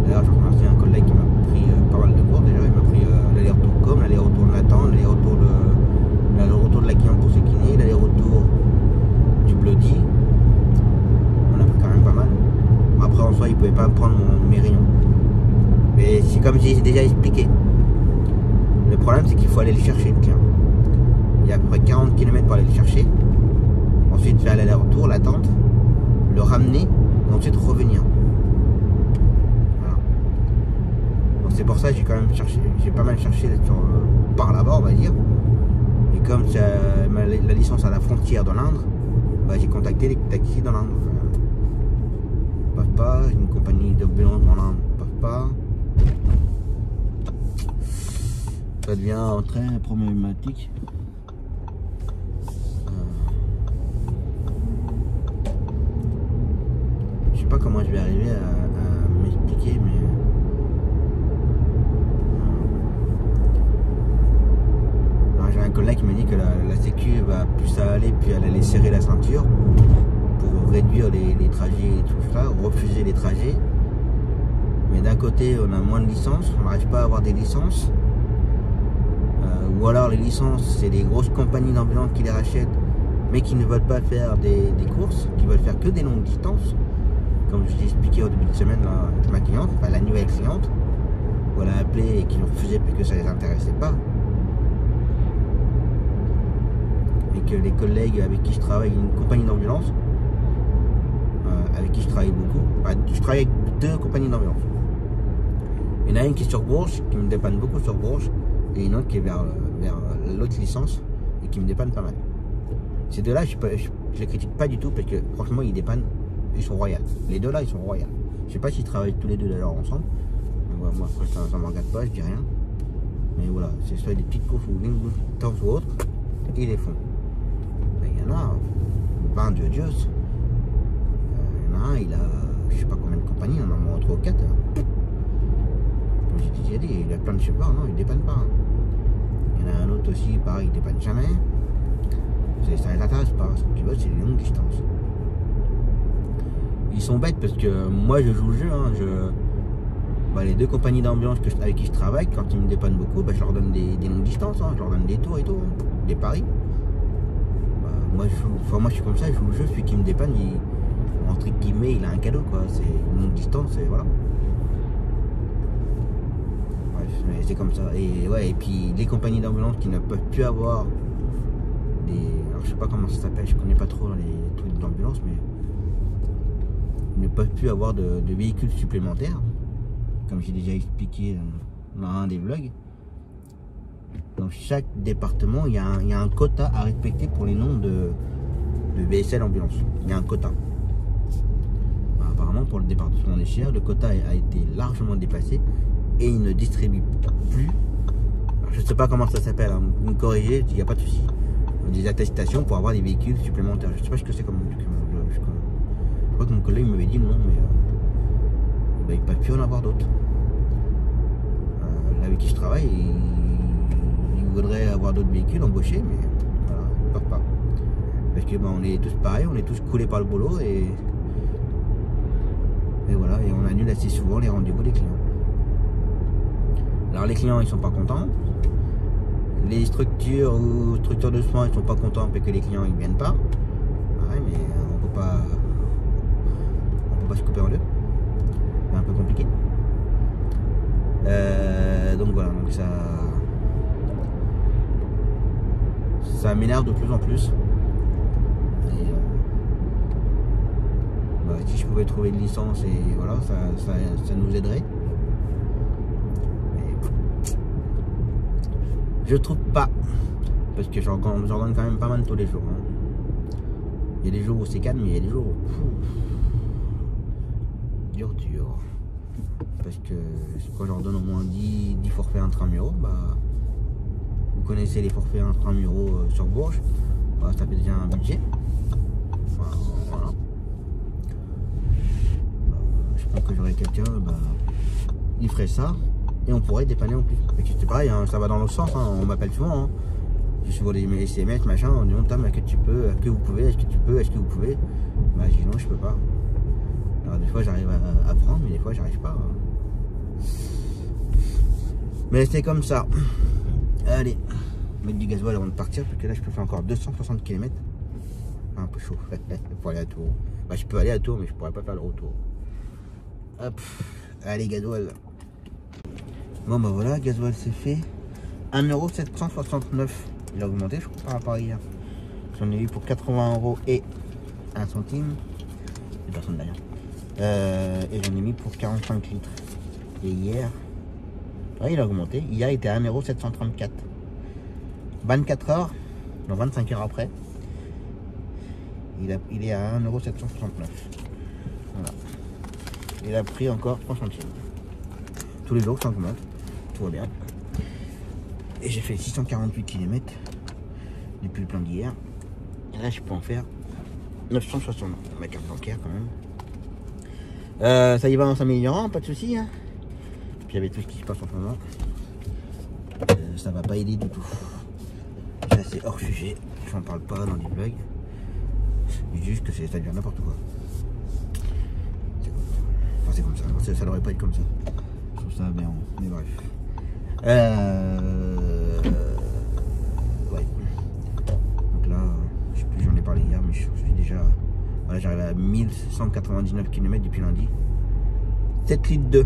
D'ailleurs je remercie un collègue qui m'a pris pas mal de cours déjà, il m'a pris l'aller-retour comme, l'aller-retour de Nathan, l'aller-retour de la cliente pour ses kinés, l'aller-retour du Bloody. On a pris quand même pas mal. Après en soi il pouvait pas me prendre mes rayons. Mais c'est comme j'ai déjà expliqué. Le problème c'est qu'il faut aller le chercher le client. Il y a à peu près 40 km pour aller le chercher. Ensuite faire l'aller-retour, l'attente, le ramener et ensuite revenir. Voilà. Donc c'est pour ça que j'ai quand même cherché, j'ai pas mal cherché par là-bas on va dire. Et comme la licence à la frontière de l'Indre, j'ai contacté les taxis dans l'Indre. Peuvent pas, une compagnie d'ambulance dans l'Indre peuvent pas. Ça devient très problématique. Je sais pas comment je vais arriver à m'expliquer, mais plus ça allait, plus elle allait serrer la ceinture pour réduire les trajets et tout ça, refuser les trajets. Mais d'un côté, on a moins de licences, on n'arrive pas à avoir des licences. Ou alors les licences, c'est des grosses compagnies d'ambulance qui les rachètent, mais qui ne veulent pas faire des courses, qui veulent faire que des longues distances. Comme je t'ai expliqué au début de semaine, là, avec ma cliente, enfin la nouvelle cliente, où elle a appelé et qui ont refusé parce que ça les intéressait pas. Et que les collègues avec qui je travaille, une compagnie d'ambulance, avec qui je travaille beaucoup, enfin, je travaille avec 2 compagnies d'ambulance. Il y en a une qui est sur Bourges, qui me dépanne beaucoup sur Bourges, et une autre qui est vers l'autre licence et qui me dépanne pas mal. Ces deux-là, je les critique pas du tout parce que franchement, ils dépannent, ils sont royaux. Les deux-là, ils sont royaux. Je sais pas s'ils travaillent tous les deux d'ailleurs ensemble. Moi, après, ça me regarde pas, je dis rien. Mais voilà, c'est soit des petites courses ou une temps ou autre, ils les font. Il y en a 20 de Dieu. Il y en a un, il a je sais pas combien de compagnies, on en a 3 ou 4. Comme j'ai dit, il a plein de supports, non, il dépanne pas. Il y en a un autre aussi, pareil, il dépanne jamais. Ça les intéresse pas. Ce qu'ils veulent, c'est les longues distances. Ils sont bêtes parce que moi, je joue le jeu. Hein, les 2 compagnies d'ambulance avec qui je travaille, quand ils me dépannent beaucoup, je leur donne des longues distances. Hein, je leur donne des tours et tout, hein, des paris. Moi, je suis comme ça, je joue le jeu. Celui qui me dépanne, entre guillemets, il a un cadeau, quoi. C'est une longue distance, et voilà. C'est comme ça. Et ouais, et puis les compagnies d'ambulance qui ne peuvent plus avoir des. Alors je sais pas comment ça s'appelle, je connais pas trop les trucs d'ambulance, mais ils ne peuvent plus avoir de véhicules supplémentaires, comme j'ai déjà expliqué dans un des vlogs. Dans chaque département, il y a un quota à respecter pour les noms de VSL ambulance. Il y a un quota. Apparemment, pour le département des Chières, le quota a été largement dépassé. Et ils ne distribuent plus, alors je ne sais pas comment ça s'appelle, hein, vous me corrigez, il n'y a pas de souci, des attestations pour avoir des véhicules supplémentaires. Je ne sais pas ce que c'est comme document. Je crois que mon collègue m'avait dit non, mais il ne peut plus en avoir d'autres. Là avec qui je travaille, il voudrait avoir d'autres véhicules embauchés, mais voilà, ils ne peuvent pas. Parce que on est tous pareils, on est tous coulés par le boulot et voilà, et on annule assez souvent les rendez-vous des clients. Alors les clients ils sont pas contents, les structures de soins ils sont pas contents parce que les clients ils viennent pas. Ouais, mais on peut pas se couper en deux, c'est un peu compliqué. Donc voilà, donc ça m'énerve de plus en plus. Et, si je pouvais trouver une licence et voilà, ça nous aiderait. Je trouve pas, parce que j'en donne quand même pas mal tous les jours. Hein. Il y a des jours où c'est calme, mais il y a des jours où dur. Parce que quand j'en donne au moins 10 forfaits intramuraux, vous connaissez les forfaits intramuraux sur Bourges, ça fait déjà un budget. Voilà. Je pense que j'aurais quelqu'un, il ferait ça. Et on pourrait dépanner en plus. C'est pareil, hein, ça va dans l'autre sens, hein, on m'appelle souvent. Hein. Je suis sur les SMS, machin, on dit Tom, est-ce que tu peux, est-ce que vous pouvez, est-ce que tu peux, est-ce que vous pouvez. Je dis non, je peux pas. Alors des fois j'arrive à prendre, mais des fois j'arrive pas. Hein. Mais c'est comme ça. Allez, mettre du gasoil avant de partir, parce que là je peux faire encore 260 km. Un peu chaud pour aller à Tours. Je peux aller à Tours, mais je pourrais pas faire le retour. Hop, allez gasoil. Bon voilà, gasoil c'est fait. 1,769 €. Il a augmenté je crois par rapport à hier. J'en ai eu pour 80 € et 1 centime. Et personne derrière. Et j'en ai mis pour 45 litres. Et hier, il a augmenté. Hier il était à 1,734 €. 24 heures, non 25 heures après, il est à 1,769 €. Voilà. Il a pris encore 3 centimes. Tous les jours ça augmente. Tout va bien. Et j'ai fait 648 km depuis le plein d'hier. Et là je peux en faire 960. Ma carte bancaire quand même. Ça y va en s'améliorant, pas de soucis. Hein. Puis avec tout ce qui se passe en ce moment, ça va pas aider du tout. c'est hors sujet, j'en parle pas dans les vlogs. Juste que ça devient n'importe quoi. Enfin, c'est comme ça, ça devrait pas être comme ça. Je trouve ça aberrant, mais bref. Ouais. Donc là, je sais plus, j'en ai parlé hier, mais je suis déjà. Voilà, j'arrive à 1199 km depuis lundi. 7 litres 2.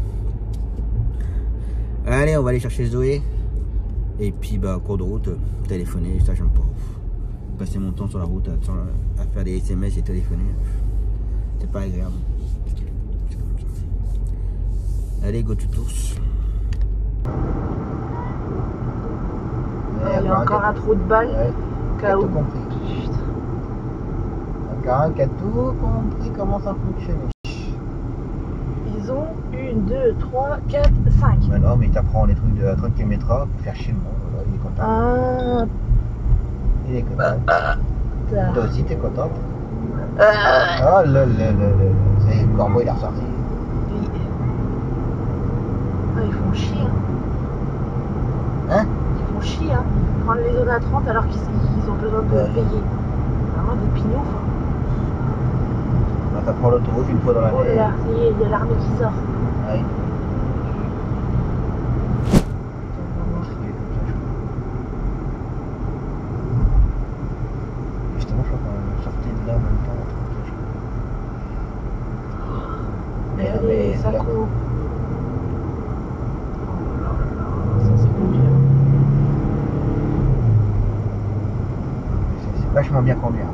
Allez, on va aller chercher Zoé. Et puis, bah, cours de route, téléphoner, ça j'aime pas. Passer mon temps sur la route à faire des SMS et téléphoner. C'est pas agréable. C'est comme ça. Allez, go to tours. Il y a encore un trou de balle. Ouais, Cas tout où. compris. Putain. Encore un qui a tout compris comment ça fonctionne. Ils ont 1, 2, 3, 4, 5. Mais non, mais il t'apprend les trucs de la 30 km/h pour faire chier le monde. Voilà, il est content. Ah, Il est content. putain. Toi aussi, t'es contente. Oh là là là là. C'est le corbeau, il est ressorti. Ah, ils font chier. Hein? Ils font chier. Hein. Prendre les zones à 30 alors qu'ils ont besoin de Ouais. payer. Vraiment des pignoufs. Là, t'apprends l'autoroute une fois dans Oh là l'année. là, ça y est, il y a l'armée qui sort. Ouais. Justement, je crois qu'on sortait de là en même temps. Et allez, ça court. Oh là là, ça c'est conduire. C'est vachement bien conduire.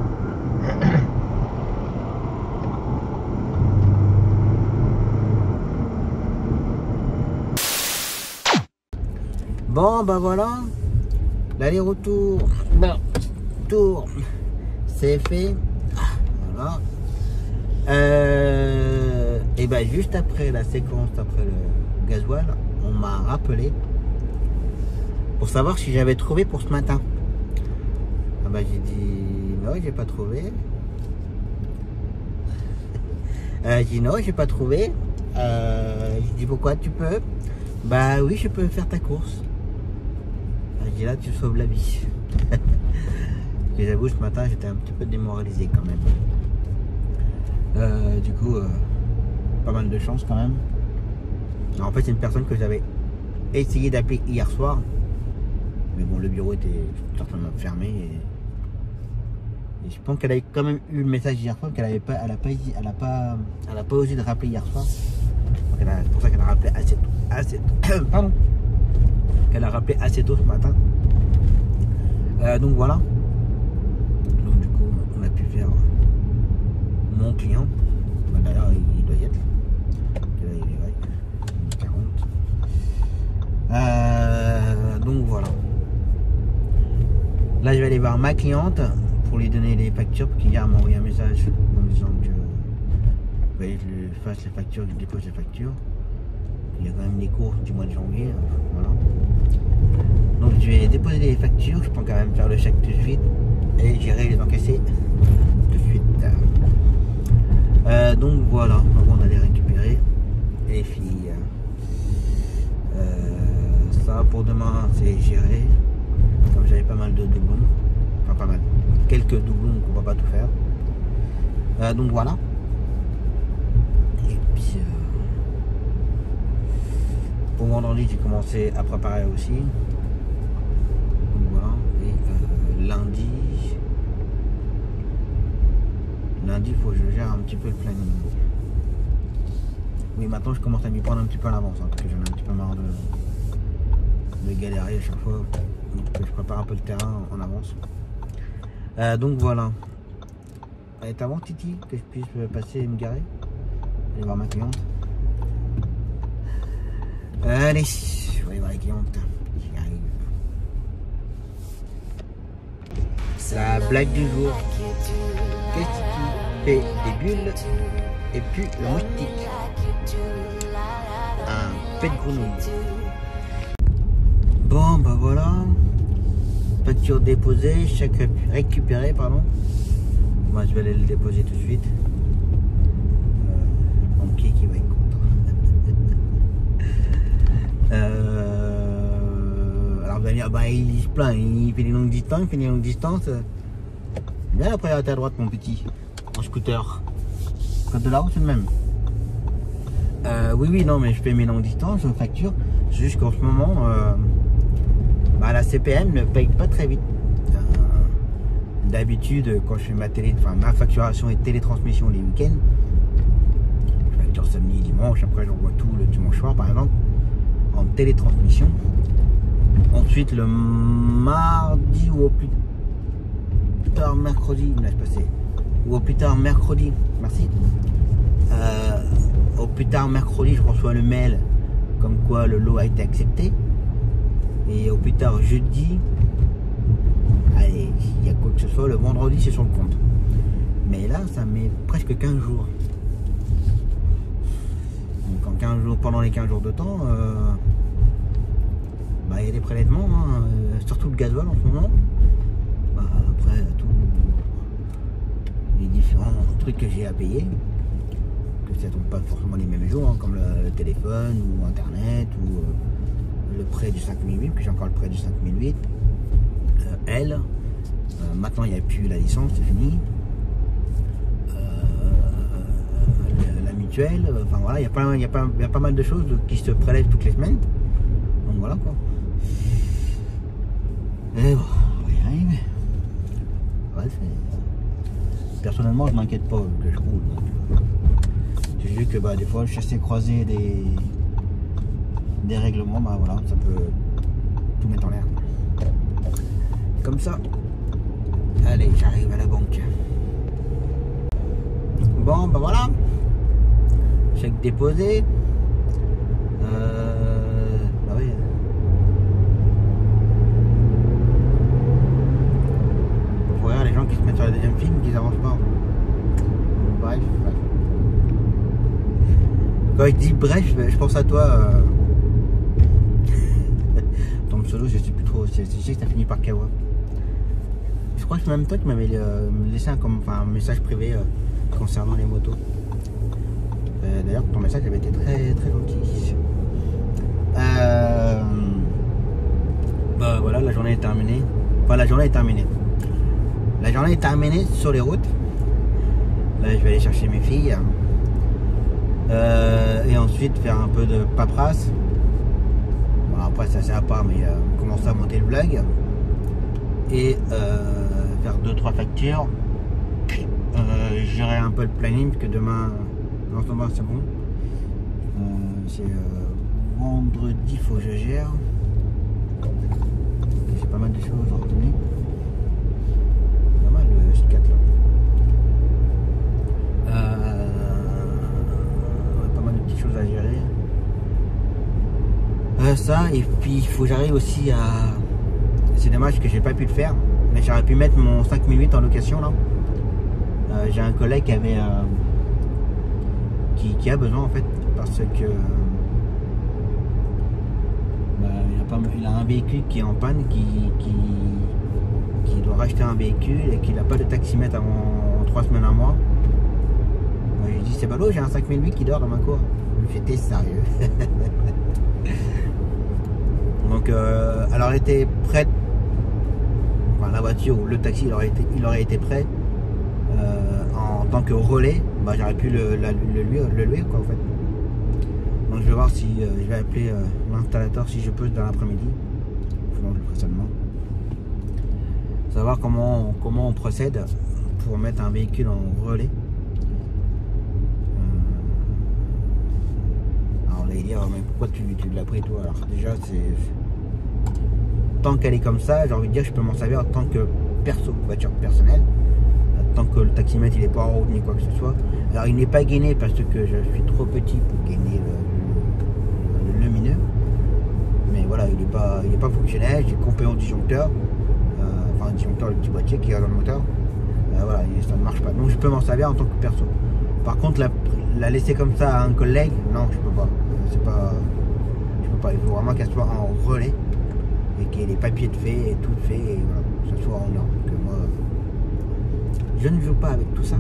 Bon, bah voilà, l'aller-retour, tour, c'est fait. Voilà. Et bah juste après la séquence, après le gasoil, on m'a rappelé pour savoir si j'avais trouvé pour ce matin. Ah bah j'ai dit non, j'ai pas trouvé. J'ai dit non, j'ai pas trouvé. J'ai dit pourquoi tu peux? Bah oui, je peux faire ta course. J'ai dit là, tu sauves la vie. Et j'avoue, ce matin, j'étais un petit peu démoralisé quand même. Du coup, pas mal de chance quand même. Alors, en fait, c'est une personne que j'avais essayé d'appeler hier soir. Mais bon, le bureau était certainement fermé. Et je pense qu'elle avait quand même eu le message hier soir, qu'elle n'a pas osé de rappeler hier soir. C'est pour ça qu'elle a rappelé assez tôt. Pardon. Qu'elle a rappelé assez tôt ce matin. Donc voilà. Donc du coup, on a pu faire mon client. D'ailleurs, il doit y être. Là, il est 40. Donc voilà. Là, je vais aller voir ma cliente pour lui donner les factures. Parce qu'hier, elle m'a envoyé un message en me disant que je fasse les factures, que je dépose les factures. Il y a quand même des cours du mois de janvier. Voilà. Donc je vais déposer les factures. Je peux quand même faire le chèque tout de suite. Et j'irai les encaisser tout de suite. Donc voilà. On va les récupérer. Et puis ça pour demain c'est géré. Comme j'avais pas mal de doublons. Enfin pas mal. Quelques doublons qu'on va pas tout faire. Donc voilà. Et puis pour vendredi j'ai commencé à préparer aussi. Donc voilà. Et lundi il faut que je gère un petit peu le planning. Oui, maintenant je commence à m'y prendre un petit peu à l'avance, hein, parce que j'en ai un petit peu marre de galérer à chaque fois. Donc je prépare un peu le terrain en avance. Donc voilà. Allez, t'avant Titi, que je puisse passer et me garer. Aller voir ma cliente. Allez, je vais aller voir la cliente. J'y arrive. La blague du jour. Qu'est-ce qui fait des bulles et puis le moustique? Un pet de grenouille. Bon, bah voilà. Facture déposée, chèque récupéré, pardon. Moi, je vais aller le déposer tout de suite. Le banquier qui va être content. Alors, vous allez dire, bah il se plaint, il fait des longues distances, Viens après à ta droite mon petit, en scooter. Code de la route c'est le même. Oui, non, mais je fais mes longues distances, je facture. C'est juste qu'en ce moment, la CPM ne paye pas très vite. D'habitude, quand je fais ma facturation et télétransmission les week-ends, je facture samedi, dimanche, après j'envoie tout le dimanche soir par exemple, en télétransmission. Ensuite, le mardi ou au plus tard mercredi, il me laisse passer, ou au plus tard mercredi, merci. Au plus tard mercredi, je reçois le mail comme quoi le lot a été accepté. Et au plus tard jeudi, allez, il y a quoi que ce soit, le vendredi c'est sur le compte. Mais là, ça met presque 15 jours. Donc en 15 jours, pendant les 15 jours de temps, il y a des prélèvements, hein, surtout le gasoil en ce moment. Après, tous les différents trucs que j'ai à payer, que ça ne tombe pas forcément les mêmes jours, hein, comme le téléphone ou internet ou le prêt du 5008, que j'ai encore le prêt du 5008. Maintenant il n'y a plus la licence, c'est fini. La mutuelle, enfin voilà, il y a pas mal de choses qui se prélèvent toutes les semaines. Donc voilà quoi. Et bon, on va y arriver. On va le faire. Personnellement, je m'inquiète pas que je roule. C'est juste que des fois, le chassé-croisé des règlements, voilà, ça peut tout mettre en l'air. Comme ça. Allez, j'arrive à la banque. Bon, voilà. Chèque déposé. Oui. Faut regarder les gens qui se mettent sur la deuxième film, qui n'avancent pas. Bref. Quand il dit bref, je pense à toi. Ton pseudo, je sais plus trop. Je sais que ça finit par Kawa. Je crois que c'est même toi qui m'avais laissé un message privé concernant les motos. D'ailleurs, ton message avait été très très gentil. Voilà, la journée est terminée. Enfin, la journée est terminée. La journée est terminée sur les routes. Là, je vais aller chercher mes filles. Et ensuite faire un peu de paperasse. Bon, après, ça sert à part, mais commencer à monter le vlog. Et faire 2-3 factures. Gérer un peu le planning, parce que demain, non, c'est bon. C'est vendredi, il faut que je gère. J'ai pas mal de choses à retenir. Pas mal le C4 là. Pas mal de petites choses à gérer. Ça, et puis il faut que j'arrive aussi à. C'est dommage que j'ai pas pu le faire, mais j'aurais pu mettre mon 5008 en location là. J'ai un collègue qui avait qui a besoin en fait, parce que il a un véhicule qui est en panne, qui doit racheter un véhicule et qu'il n'a pas de taximètre avant 3 semaines, 1 mois. Moi, je lui ai dit, c'est pas l'eau, j'ai un 5008 qui dort dans ma cour. J'étais sérieux. Donc alors elle était prête, enfin la voiture ou le taxi il aurait été prêt en tant que relais. J'aurais pu le louer quoi en fait. Donc je vais voir si je vais appeler l'installateur si je peux dans l'après-midi. Je le ferai seulement. Savoir comment on procède pour mettre un véhicule en relais. Alors on va dire, mais pourquoi tu l'as pris toi? Alors déjà c'est tant qu'elle est comme ça, j'ai envie de dire, je peux m'en servir en tant que voiture personnelle. Tant que le taximètre il est pas en route ni quoi que ce soit. Alors il n'est pas gainé parce que je suis trop petit pour gainer le lumineux. Mais voilà, il est pas fonctionnel. J'ai coupé en disjoncteur. Enfin un disjoncteur, le petit boîtier qui est dans le moteur. Voilà, ça ne marche pas. Donc je peux m'en servir en tant que perso. Par contre la laisser comme ça à un collègue, non je peux pas. Je peux pas. Il faut vraiment qu'elle soit en relais. Et qu'il y ait les papiers de fait et tout de fait. Et voilà, que ce soit en ordre. Que moi, je ne joue pas avec tout ça.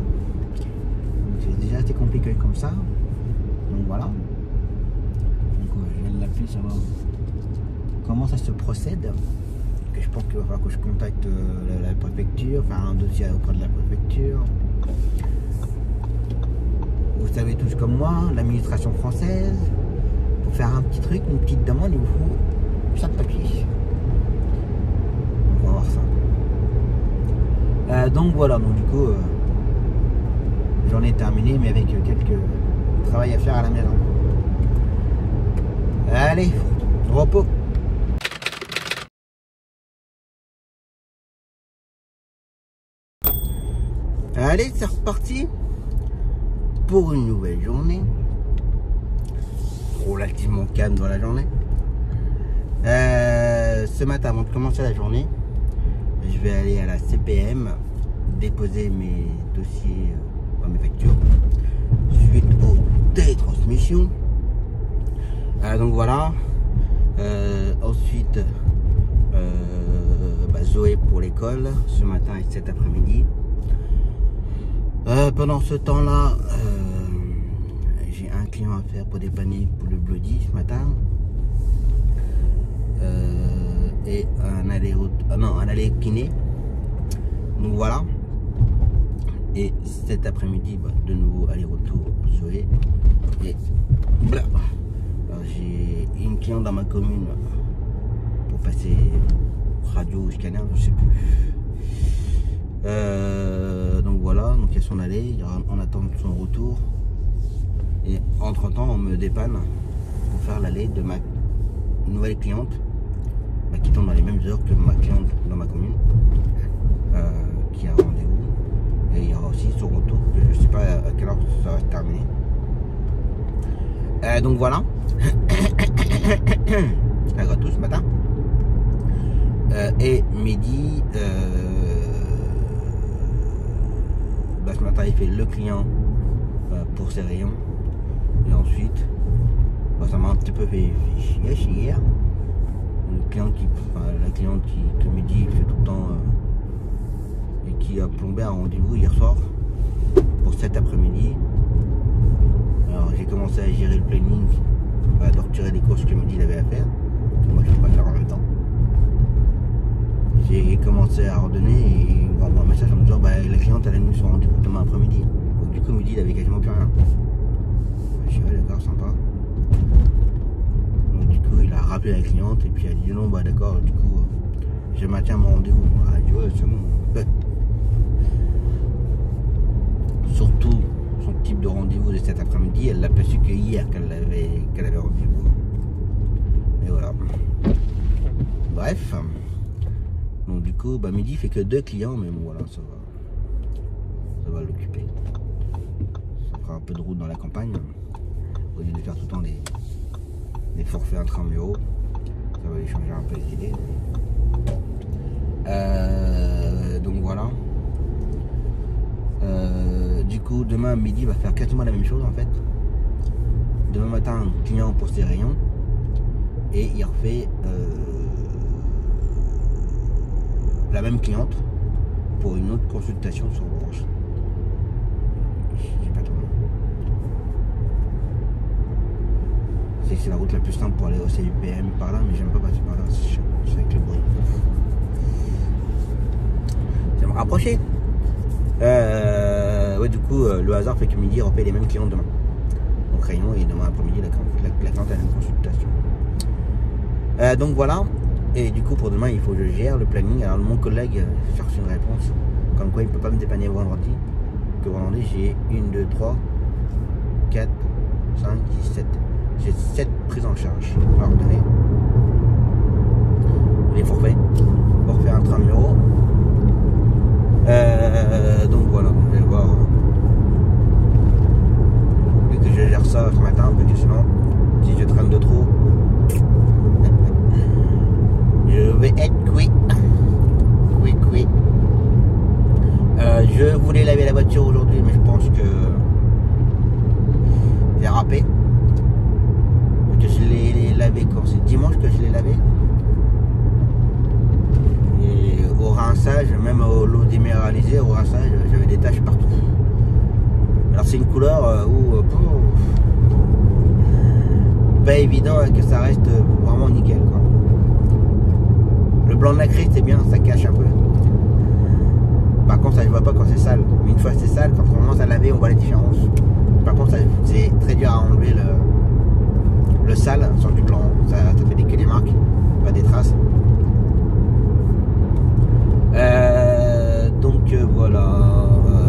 C'est déjà assez compliqué comme ça. Donc voilà. Donc je vais l'appeler, ça va. comment ça se procède. Que je pense qu'il va falloir que je contacte la préfecture, faire un dossier auprès de la préfecture. Vous savez tous comme moi, l'administration française, pour faire un petit truc, une petite demande, il vous faut 5 papiers. On va voir ça. Donc voilà, donc du coup, j'en ai terminé, mais avec quelques travail à faire à la maison. Allez, repos. Allez, c'est reparti pour une nouvelle journée. Relativement calme dans la journée. Ce matin, avant de commencer la journée, je vais aller à la CPM déposer mes dossiers, mes factures suite aux télétransmissions. Donc voilà. Ensuite, Zoé pour l'école ce matin et cet après-midi. Pendant ce temps-là, j'ai un client à faire pour dépanner pour le Bloody ce matin. Et un aller kiné. Donc voilà. Et cet après-midi, de nouveau aller-retour Zoé. Et bla. J'ai une cliente dans ma commune pour passer radio ou scanner, je sais plus. Donc voilà, donc il y a son aller, on attend son retour. Et entre temps, on me dépanne pour faire l'aller de ma nouvelle cliente qui tombe dans les mêmes heures que ma cliente dans ma commune, qui a rendez-vous. Et il y aura aussi son retour, que je ne sais pas à quelle heure ça va se terminer. Donc voilà. Un gâteau ce matin. Et midi, ce matin il fait le client pour ses rayons. Et ensuite, ça m'a un petit peu fait chier hier. La cliente qui me dit fait tout le temps et qui a plombé un rendez-vous hier soir pour cet après-midi. Alors j'ai commencé à gérer le planning, de retirer les courses que Mehdi avait à faire. Moi je ne peux pas faire en même temps. J'ai commencé à ordonner et il m'a envoyé un message en me disant la cliente elle a mis son rendez-vous demain après-midi. Donc du coup Mehdi il avait quasiment plus rien. Je suis d'accord, sympa. Donc du coup il a rappelé la cliente et puis elle a dit non d'accord, du coup je maintiens mon rendez-vous. Elle a dit ouais c'est bon. Surtout son type de rendez-vous de cet après-midi, elle l'a pas su que hier qu'elle avait rendez-vous. Et voilà. Bref. Donc du coup, Mehdi fait que 2 clients, mais bon voilà, ça va l'occuper. Ça fera un peu de route dans la campagne. Au lieu de faire tout le temps des forfaits intramuraux, ça va lui changer un peu les idées. Donc voilà. Du coup, demain midi va faire quasiment la même chose en fait. Demain matin, un client pour ses rayons et il refait la même cliente pour une autre consultation sur Bourges. J'ai pas trop. C'est la route la plus simple pour aller au CIPM par là, mais j'aime pas passer par là, c'est avec le bruit. Ça me rapprocher. Ouais, du coup, le hasard fait que midi refait les mêmes clients demain. Donc rayon et demain après-midi la cliente a une consultation. Donc voilà. Et du coup pour demain il faut que je gère le planning. Alors mon collègue cherche une réponse comme quoi il ne peut pas me dépanner vendredi. Que vendredi j'ai 1, 2, 3, 4, 5, 6, 7. J'ai 7 prises en charge à ordonner. Les forfaits. Forfait intramuraux. Donc voilà, je vais voir. Vu que je gère ça ce matin, parce que sinon, si je traîne de trop, je vais être cuit. Cuit. Je voulais laver la voiture aujourd'hui, mais je pense que j'ai râpé. Parce que je l'ai lavé quand c'est dimanche que je l'ai lavé. Et au rinçage, même au l'eau déminéralisée, au rinçage, j'avais des taches partout. Alors c'est une couleur où pas évident que ça reste vraiment nickel quoi. blanc nacré c'est bien, ça cache un peu. Par contre ça ne voit pas quand c'est sale. Mais une fois c'est sale, quand on commence à laver on voit la différence. Par contre c'est très dur à enlever le sale sur du blanc. Ça fait que des marques, pas des traces. Donc voilà,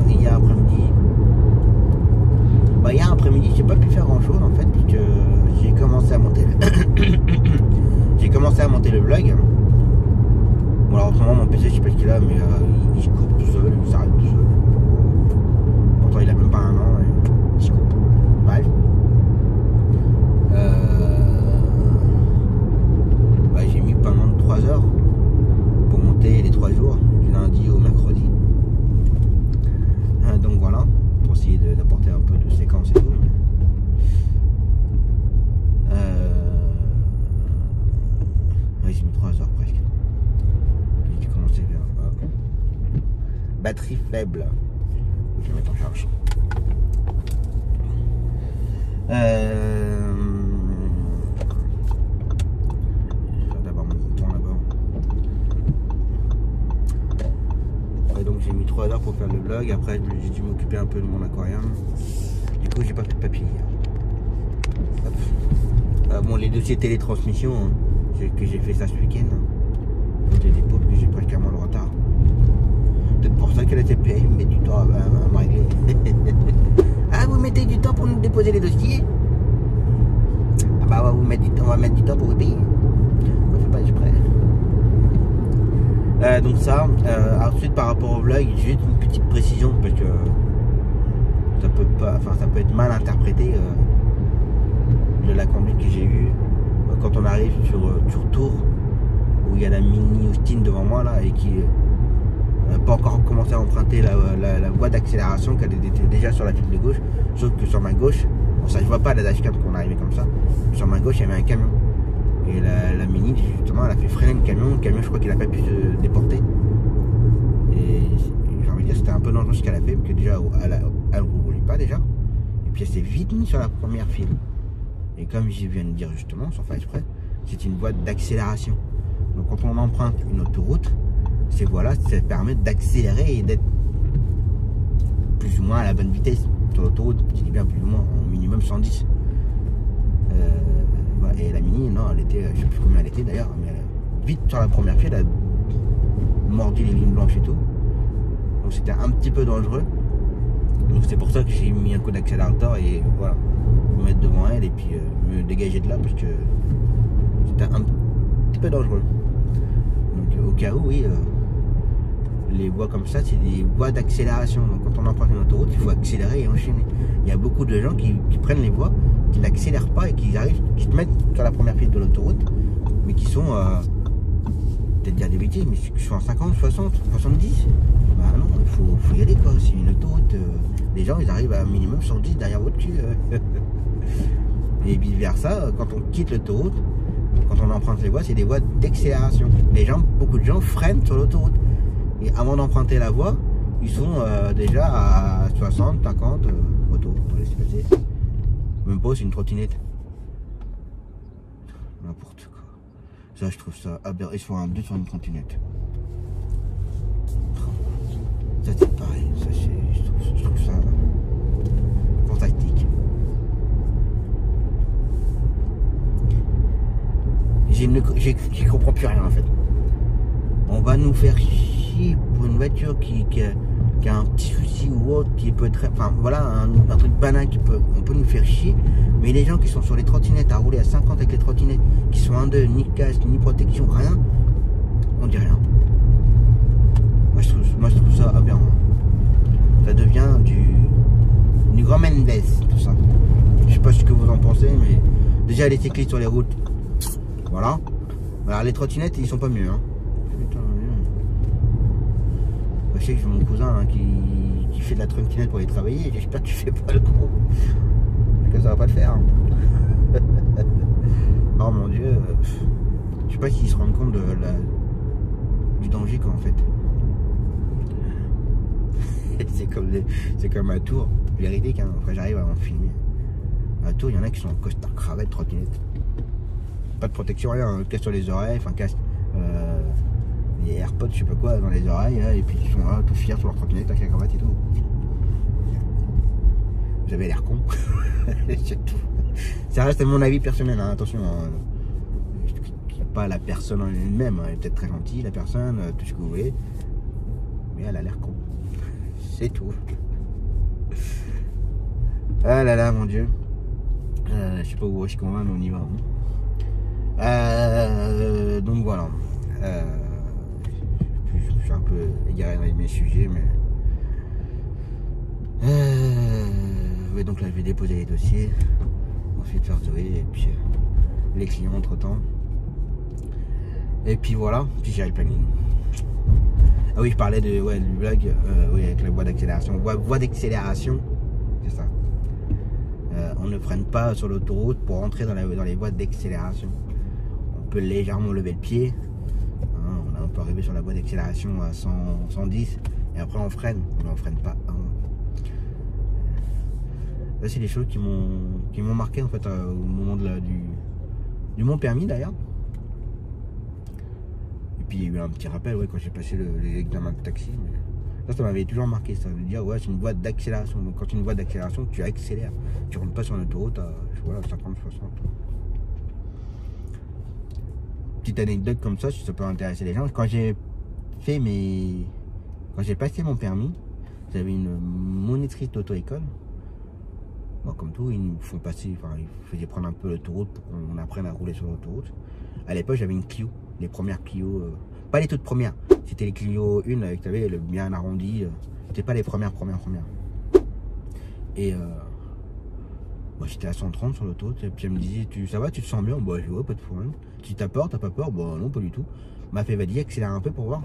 hier après-midi. Hier après-midi j'ai pas pu faire grand chose en fait puisque j'ai commencé à monter le vlog. Bon alors en ce moment mon PC je sais pas ce qu'il a mais il se coupe tout seul, il s'arrête tout seul. Pourtant il a même pas un an et il se coupe. Bref. J'ai mis pas moins de 3 heures pour monter les 3 jours, du lundi au mercredi. Donc voilà, pour essayer d'apporter un peu de séquence et tout. J'ai mis 3 heures presque. J'ai commencé vers batterie faible. Je vais mettre en charge. D'abord mon bouton là-bas. Donc j'ai mis 3 heures pour faire le vlog. Après j'ai dû m'occuper un peu de mon aquarium. Du coup j'ai pas fait de papier hier. Bon, les dossiers télétransmission hein, que j'ai fait ça ce week-end. J'ai des pauvres que j'ai pratiquement le retard. Peut-être pour ça que la TPA met du temps à me régler. Ah, vous mettez du temps pour nous déposer les dossiers? Ah bah on va mettre du temps pour vous payer. On fait pas exprès. Donc ça, ensuite par rapport au vlog, juste une petite précision parce que ça peut être mal interprété de la conduite que j'ai eue quand on arrive sur Tours où il y a la mini Austin devant moi là et qui n'a pas encore commencé à emprunter la voie d'accélération qu'elle était déjà sur la file de gauche, sauf que sur ma gauche, bon, ça je vois pas la Dash 4 qu'on est arrivé comme ça, sur ma gauche il y avait un camion et la mini justement elle a fait freiner le camion je crois qu'il a pas pu se déporter et j'ai envie de dire c'était un peu dangereux ce qu'elle a fait parce que déjà elle roulait pas déjà et puis elle s'est vite mise sur la première file et comme je viens de dire justement sans faire exprès, c'est une voie d'accélération. Donc quand on emprunte une autoroute, ces voies-là, ça permet d'accélérer et d'être plus ou moins à la bonne vitesse sur l'autoroute, je dis bien plus ou moins, au minimum 110. Voilà. Et la mini, non, elle était, je sais plus combien elle était d'ailleurs, mais vite sur la première file, elle a mordu les lignes blanches et tout. Donc c'était un petit peu dangereux. Donc c'est pour ça que j'ai mis un coup d'accélérateur et voilà, me mettre devant elle et puis me dégager de là parce que c'était un petit peu dangereux. Donc au cas où, oui, les voies comme ça, c'est des voies d'accélération. Donc quand on emprunte une autoroute, il faut accélérer et enchaîner. Il y a beaucoup de gens qui prennent les voies, qui n'accélèrent pas et qui se mettent sur la première file de l'autoroute, mais qui sont, peut-être dire des bêtises, mais qui sont à 50, 60, 70. Bah non, il faut y aller quoi. C'est une autoroute. Les gens, ils arrivent à un minimum 110 derrière votre cul. Et vice versa, quand on quitte l'autoroute, quand on emprunte les voies, c'est des voies d'accélération. Beaucoup de gens freinent sur l'autoroute. Et avant d'emprunter la voie, ils sont déjà à 60, 50 auto. On va laisser passer. Même pas, c'est une trottinette. N'importe quoi. Ça, je trouve ça aberrant. Ils se font un 2 sur une trottinette. Ça, c'est pareil. Ça, je trouve ça fantastique. J'y comprends plus rien en fait. On va nous faire chier pour une voiture qui a un petit souci ou autre, qui peut être, enfin voilà, un truc banal on peut nous faire chier. Mais les gens qui sont sur les trottinettes à rouler à 50 avec les trottinettes, qui sont en deux, ni casque, ni protection, rien, on dit rien. Moi je trouve ça aberrant. Ça devient du grand Mendes, tout ça. Je sais pas ce que vous en pensez, mais déjà les cyclistes sur les routes, voilà. Alors les trottinettes, ils sont pas mieux. Hein. Putain, je sais que j'ai mon cousin hein, qui fait de la trottinette pour aller travailler. J'espère que tu fais pas le gros. Parce que ça va pas le faire. Hein. Oh mon dieu. Je sais pas s'ils se rendent compte du danger quoi en fait. C'est comme à Tours, véridique, hein. Après j'arrive à en filmer. À Tours, il y en a qui sont en costard, cravate, trottinette. Pas de protection, rien, casque sur les oreilles, enfin casque. AirPods, je sais pas quoi, dans les oreilles, et puis ils sont là, tout fiers sur leur trottinette avec la cravate et tout. Vous avez l'air con. C'est tout. Ça reste mon avis personnel, hein, attention. Hein. Pas la personne en elle-même, elle est peut-être très gentille, la personne, tout ce que vous voulez. Mais elle a l'air con. C'est tout. Ah là là, mon Dieu. Je sais pas où est-ce qu'on va, mais on y va. Hein. Donc voilà. Je suis un peu égaré dans mes sujets, mais... ouais, donc là, je vais déposer les dossiers. Ensuite faire Zoé, et puis les clients entre-temps. Et puis voilà, puis j'ai le planning. Ah oui, je parlais de, ouais, du blague, oui, avec la voie d'accélération. Voie d'accélération, c'est ça. On ne freine pas sur l'autoroute pour entrer dans les voies d'accélération. On peut légèrement lever le pied. Hein, on peut arriver sur la voie d'accélération à 110 et après on freine. Mais on freine pas. Hein. Ça, c'est des choses qui m'ont marqué en fait au moment du mon permis d'ailleurs. Et puis il y a eu un petit rappel, ouais, quand j'ai passé l'examen de taxi. Mais ça m'avait toujours marqué, ça veut dire, ouais, c'est une voie d'accélération. Donc quand c'est une voie d'accélération, tu accélères. Tu rentres pas sur l'autoroute à, voilà, 50-60. Petite anecdote comme ça, si ça peut intéresser les gens. Quand j'ai passé mon permis, j'avais une monitrice d'auto-école. Bon, comme tout, ils nous font passer, enfin, ils faisaient prendre un peu l'autoroute pour qu'on apprenne à rouler sur l'autoroute. À l'époque, j'avais une Clio, les premières Clio, pas les toutes premières, c'était les Clio 1 avec, tu savais, le bien arrondi, c'était pas les premières. Et bah, j'étais à 130 sur l'autoroute, et puis elle me disait, ça va, tu te sens bien? Bah, je vois, pas de problème. Tu t'as peur, t'as pas peur? Bah, non, pas du tout. M'a fait, vas-y, accélère un peu pour voir.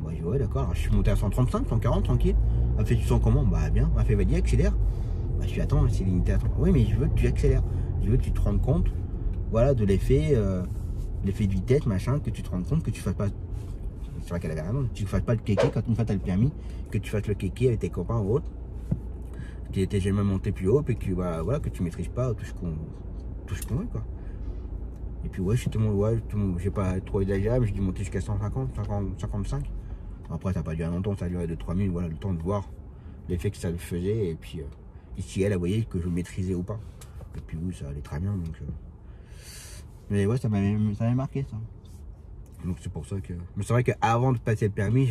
Bah, je dis, ouais, d'accord. Alors, je suis monté à 135, 140, tranquille. M'a fait, tu sens comment? Bah, bien. M'a fait, vas-y, accélère. Bah, je suis, attends, c'est limité à 30. Oui, mais je veux que tu accélères. Je veux que tu te rendes compte, voilà, de l'effet de vitesse, machin, que tu te rendes compte que tu fasses pas. C'est vrai qu'elle avait raison. Tu fasses pas le kéké quand une fois t'as le permis, que tu fasses le kéké avec tes copains ou autres, qui étaient jamais monté plus haut, et que voilà, que tu maîtrises pas tout ce qu'on veut, quoi. Et puis ouais, j'ai pas trop exagéré, mais j'ai dû monter jusqu'à 150, 55. Après ça n'a pas duré longtemps, ça a duré 2-3 minutes, voilà, le temps de voir l'effet que ça faisait, et puis ici elle voyait que je maîtrisais ou pas. Et puis oui, ça allait très bien, donc mais ouais, ça m'avait marqué ça. Donc c'est pour ça que... Mais c'est vrai qu'avant de passer le permis,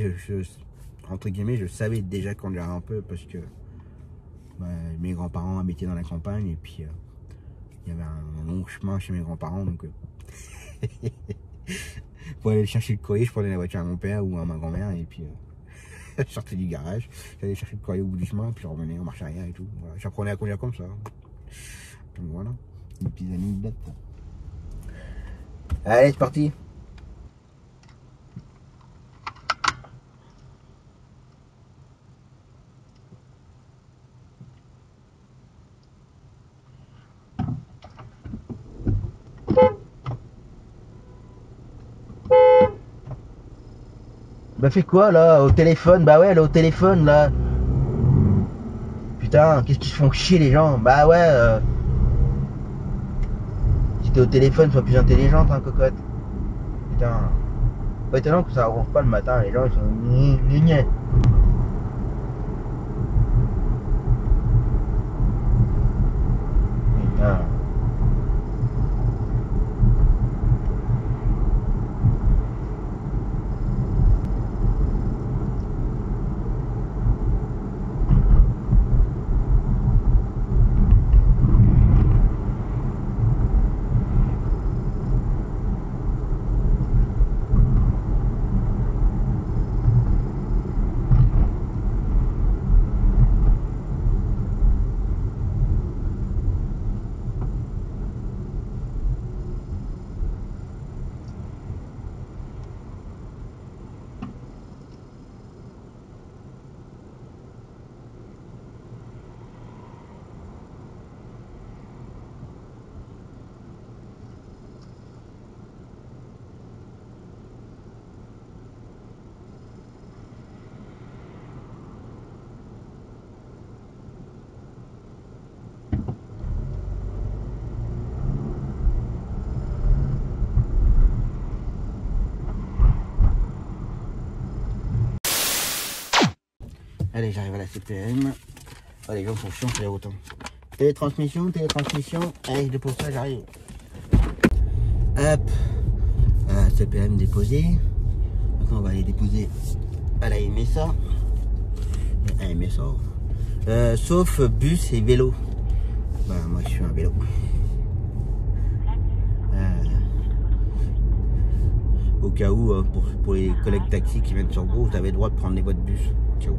entre guillemets, je savais déjà conduire un peu, parce que bah, mes grands-parents habitaient dans la campagne, et puis il y avait un long chemin chez mes grands-parents, donc pour aller chercher le courrier, je prenais la voiture à mon père ou à ma grand-mère, et puis je sortais du garage, j'allais chercher le courrier au bout du chemin, puis je revenais en marche arrière et tout. Voilà. J'apprenais à conduire comme ça. Donc voilà, des petites anecdotes. Allez, c'est parti. Bah fais quoi là, au téléphone? Bah ouais, elle est au téléphone là. Putain, qu'est-ce qu'ils se font chier les gens? Bah ouais, si t'es au téléphone, sois plus intelligente, hein, cocotte. Putain. Pas étonnant que ça ronge pas le matin, les gens ils sont gna. Putain. Allez, j'arrive à la CPM. Oh, les gens sont chiants sur les routes. Télétransmission. Allez, je dépose ça, j'arrive. Hop. CPM déposé. Maintenant, on va aller déposer à la MSA. Sauf bus et vélo. Bah, moi, je suis un vélo. Au cas où, pour les collègues taxis qui viennent sur Bourg, vous avez le droit de prendre les voies de bus. Au cas où.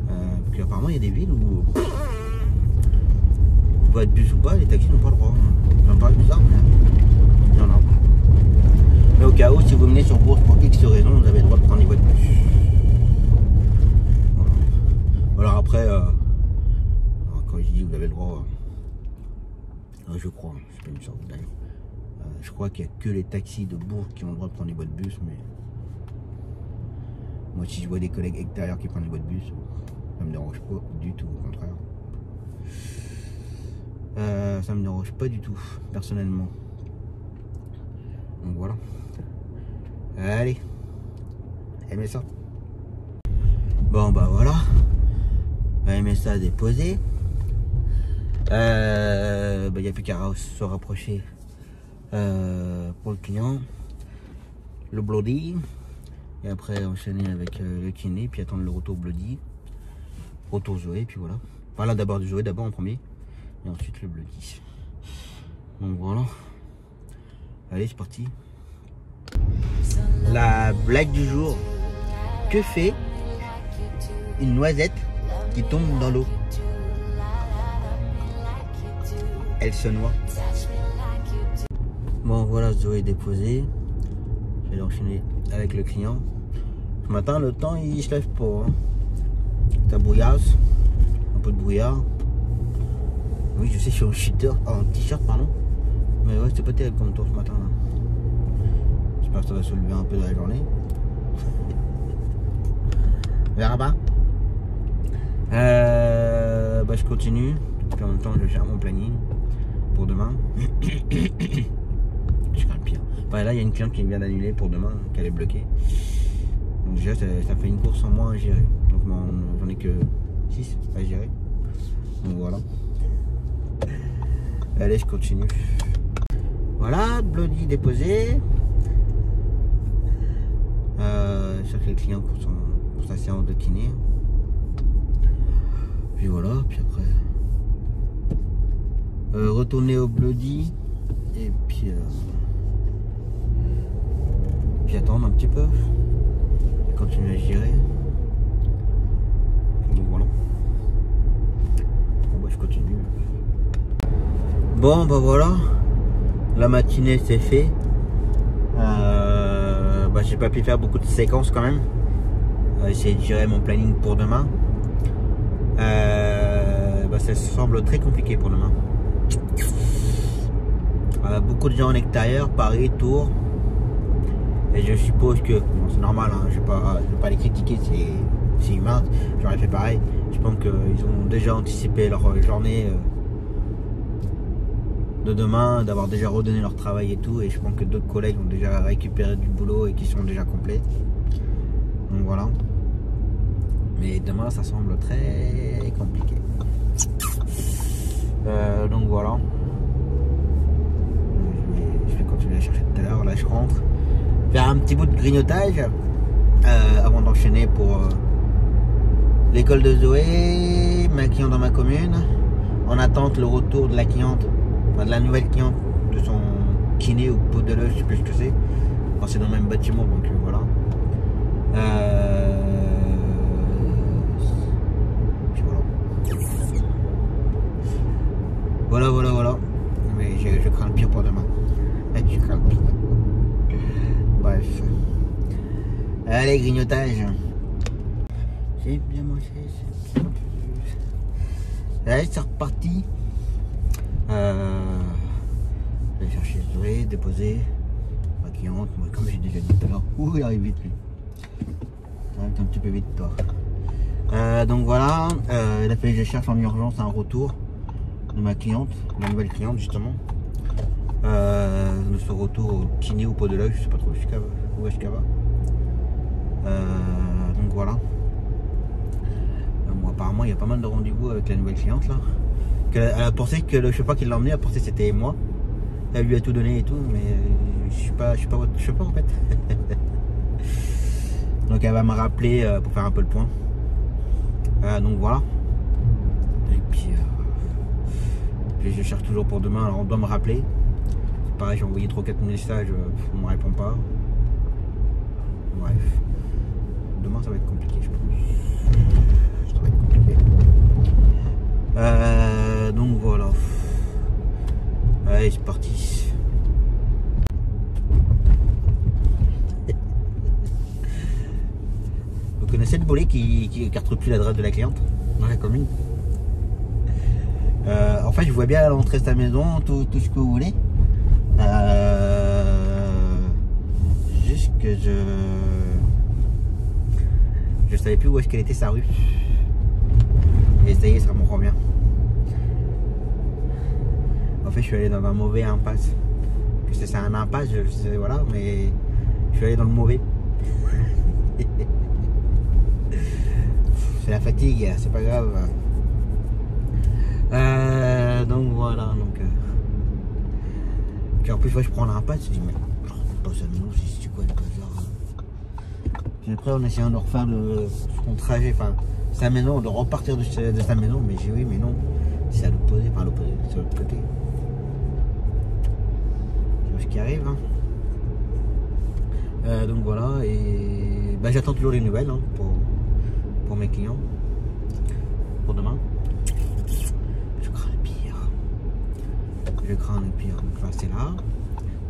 Parce qu'apparemment, il y a des villes où, voie de bus ou pas, les taxis n'ont pas le droit. Ça me paraît bizarre, mais non. Mais au cas où, si vous venez sur Bourg pour X raison, vous avez le droit de prendre les voies de bus. Voilà. Alors après, quand je dis vous avez le droit, je crois, c'est pas une sorte d'ailleurs. Je crois qu'il n'y a que les taxis de Bourg qui ont le droit de prendre les voies de bus, mais moi si je vois des collègues extérieurs qui prennent les voies de bus, ça me dérange pas du tout, au contraire. Ça me dérange pas du tout, personnellement. Donc voilà. Allez, MSA. Bon bah voilà, MSA déposé. Il n'y a plus qu'à se rapprocher pour le client, le bloody, et après enchaîner avec le kiné, puis attendre le retour bloody, retour Zoé, puis voilà. Enfin là d'abord du Zoé d'abord en premier, et ensuite le bloody. Donc voilà. Allez, c'est parti. La blague du jour. Que fait une noisette qui tombe dans l'eau? Elle se noie. Bon voilà, Zoé est déposée. Je vais enchaîner avec le client. Ce matin, le temps il se lève pas. Hein. C'est un brouillasse, un peu de brouillard. Oui, je sais, je suis en t-shirt, pardon. Mais ouais, c'était pas terrible comme tour ce matin. Là. J'espère que ça va se lever un peu dans la journée. On verra pas. Je continue. Puis en même temps, je gère mon planning pour demain. Je crains le pire. Enfin, là, il y a une cliente qui vient d'annuler pour demain, qu'elle est bloquée. Donc déjà, ça fait une course en moins à gérer. Donc j'en ai que 6 à gérer. Donc voilà. Allez, je continue. Voilà, bloody déposé. Je cherche les clients pour sa séance de kiné. Puis voilà, puis après retourner au bloody et puis attendre un petit peu, continuer à gérer. Donc voilà. Bon bah je continue. Bon bah voilà, la matinée c'est fait. J'ai pas pu faire beaucoup de séquences quand même. Essayer de gérer mon planning pour demain. Ça semble très compliqué pour demain. Beaucoup de gens en extérieur, Paris, Tours. Et je suppose que, bon, c'est normal, hein, je vais pas les critiquer, c'est humain, j'aurais fait pareil. Je pense qu'ils ont déjà anticipé leur journée de demain, d'avoir déjà redonné leur travail et tout. Et je pense que d'autres collègues ont déjà récupéré du boulot et qui sont déjà complets. Donc voilà. Mais demain, ça semble très compliqué. Donc voilà. Je vais continuer à chercher tout à l'heure. Là, je rentre. Faire un petit bout de grignotage avant d'enchaîner pour l'école de Zoé, ma cliente dans ma commune. En attente le retour de la cliente, enfin de la nouvelle cliente de son kiné ou podologue, je sais plus ce que c'est. Enfin, c'est dans le même bâtiment, donc voilà. Puis voilà. Voilà. Mais je crains le pire pour demain. Je crains le pire. Bref. Allez, grignotage. J'ai bien mangé. Allez, c'est reparti. Je vais chercher Zoé, déposer ma cliente. Moi, comme j'ai déjà dit tout à l'heure. Ouh, il arrive vite lui. Un petit peu vite toi. Donc voilà. Il a fallu que je cherche en urgence un retour de ma cliente, ma nouvelle cliente justement. De ce retour au kiné ou podologue, je sais pas trop où est-ce qu'elle va. Donc voilà. Bon, apparemment il y a pas mal de rendez-vous avec la nouvelle cliente là. Elle a pensé que le chauffeur qui l'a emmené a pensé que c'était moi. Elle lui a tout donné et tout, mais je suis pas votre chauffeur en fait. Donc elle va me rappeler pour faire un peu le point. Donc voilà. Et puis je cherche toujours pour demain, alors on doit me rappeler. C'est pareil, j'ai envoyé 3-4 messages, on me répond pas. Bref. Demain ça va être compliqué je pense. Ça va être compliqué. Donc voilà. Allez, c'est parti. Vous connaissez le bolé qui écarte plus l'adresse de la cliente dans la commune? En fait, je vois bien à l'entrée de sa maison, tout ce que vous voulez. Juste que je savais plus où est-ce qu'elle était sa rue. Et ça y est, ça me revient. En fait, je suis allé dans un mauvais impasse. C'est un impasse, je sais, voilà, mais je suis allé dans le mauvais. C'est la fatigue, c'est pas grave. Donc voilà, donc. Puis en plus, je prends l'impasse, je dis, mais je rentre pas ça, non, c'est quoi le bazar? Puis après, en essayant de refaire son trajet, enfin, sa maison, de repartir de sa maison, mais j'ai oui, mais non, c'est à l'opposé, enfin, à l'opposé, c'est à l'autre côté. C'est ce qui arrive, hein. Donc voilà, et bah, j'attends toujours les nouvelles hein, pour mes clients, pour demain. Je crains le pire. Je crains le pire. Donc là, c'est là.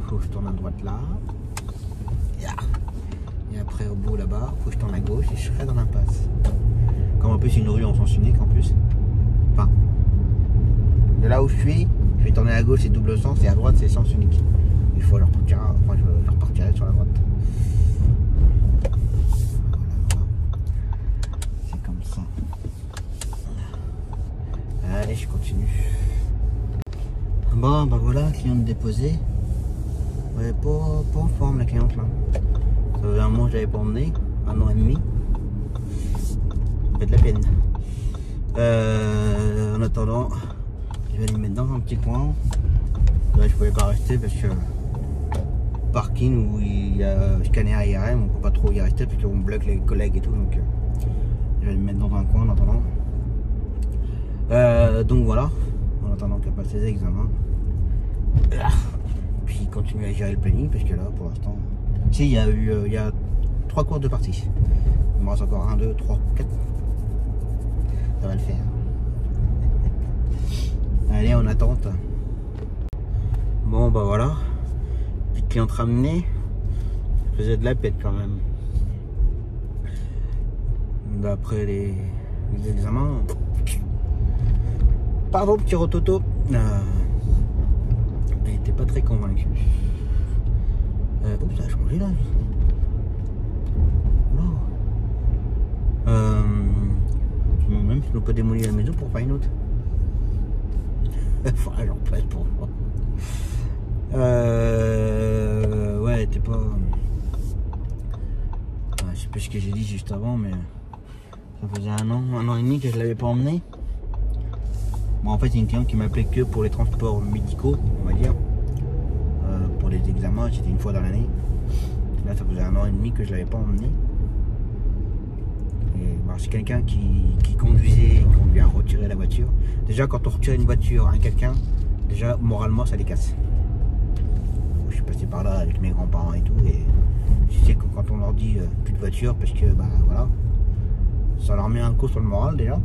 Faut que je tourne à droite là. Et après, au bout là-bas, faut que je tourne à gauche et je serai dans l'impasse. Comme en plus, c'est une rue en sens unique en plus. Enfin, de là où je suis, je vais tourner à gauche, c'est double sens, et à droite, c'est sens unique. Il faut leur repartir, enfin, je repartirai sur la droite. Allez, je continue. Bon, bah voilà, cliente déposée. Ouais, pas en forme la cliente là. Ça faisait un mois que je l'avais pas emmené, 1 an et demi. Ça fait de la peine. En attendant, je vais les mettre dans un petit coin. Là, je pouvais pas rester parce que parking où il y a scanner IRM, on peut pas trop y rester parce qu'on bloque les collègues et tout. Donc, je vais les mettre dans un coin en attendant. Donc voilà, en attendant qu'elle passe ses examens. Puis continuer à gérer le planning parce que là pour l'instant, si il y a 3 cours de partie. Il me reste encore 1, 2, 3, 4. Ça va le faire. Allez, en attente. Bon bah voilà, petite cliente ramenée. Je faisais de la pète quand même. D'après les examens. Pardon, petit rototo. Elle était pas très convaincue. Oh, ça a changé là. Wow. Même si on peut démolir la maison pour faire une autre. Faudrait j'en presse pour moi. Ouais, t'es pas. Je sais plus ce que j'ai dit juste avant, mais ça faisait 1 an et demi que je l'avais pas emmené. Bon, en fait, c'est une cliente qui m'appelait que pour les transports médicaux, on va dire. Pour les examens, c'était une fois dans l'année. Là, ça faisait 1 an et demi que je l'avais pas emmené. Bah, c'est quelqu'un qui conduisait, qu'on lui a retiré la voiture. Déjà, quand on retire une voiture à quelqu'un, déjà, moralement, ça les casse. Je suis passé par là avec mes grands-parents et tout, et je sais que quand on leur dit plus de voiture, parce que, bah voilà, ça leur met un coup sur le moral déjà.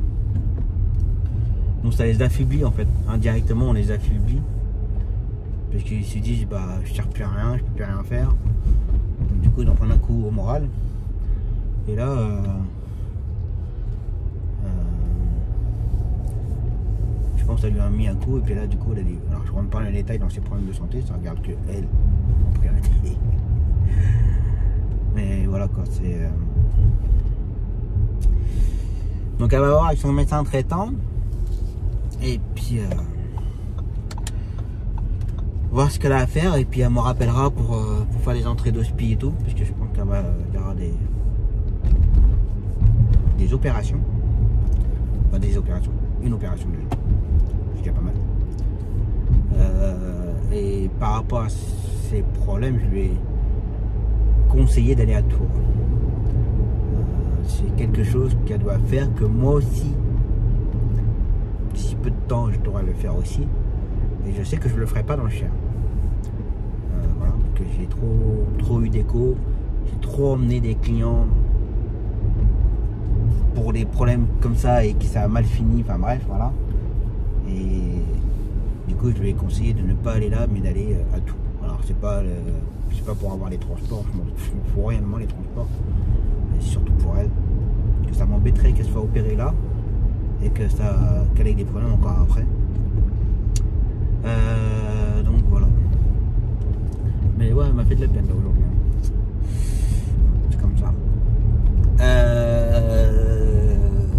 Donc ça les affaiblit en fait, indirectement on les affaiblit. Parce qu'ils se disent, bah je ne sers plus à rien, je peux plus rien faire. Donc, du coup ils en prennent un coup au moral. Et là, je pense que ça lui a mis un coup, et puis là du coup elle a dit, alors je rentre pas dans les détails dans ses problèmes de santé, ça regarde que elle en priorité. Mais voilà quoi, c'est... Donc elle va voir avec son médecin traitant. Et puis voir ce qu'elle a à faire, et puis elle me rappellera pour faire les entrées d'hospi et tout, parce que je pense qu'il y aura des opérations. Enfin, une opération déjà. C'est déjà pas mal. Et par rapport à ces problèmes, je lui ai conseillé d'aller à Tours. C'est quelque chose qu'elle doit faire, que moi aussi, d'ici peu de temps, je devrais le faire aussi. Et je sais que je le ferai pas dans le Cher. Voilà, parce que j'ai trop eu d'écho, j'ai trop emmené des clients pour des problèmes comme ça et que ça a mal fini, enfin bref, voilà. Et du coup, je lui ai conseillé de ne pas aller là, mais d'aller à Tours. Alors, c'est pas pour avoir les transports, je m'en fous réellement les transports, mais surtout pour elle, que ça m'embêterait qu'elle se fasse opérer là et qu'elle ait des problèmes encore après. Donc voilà. Mais ouais, elle m'a fait de la peine là aujourd'hui. C'est comme ça.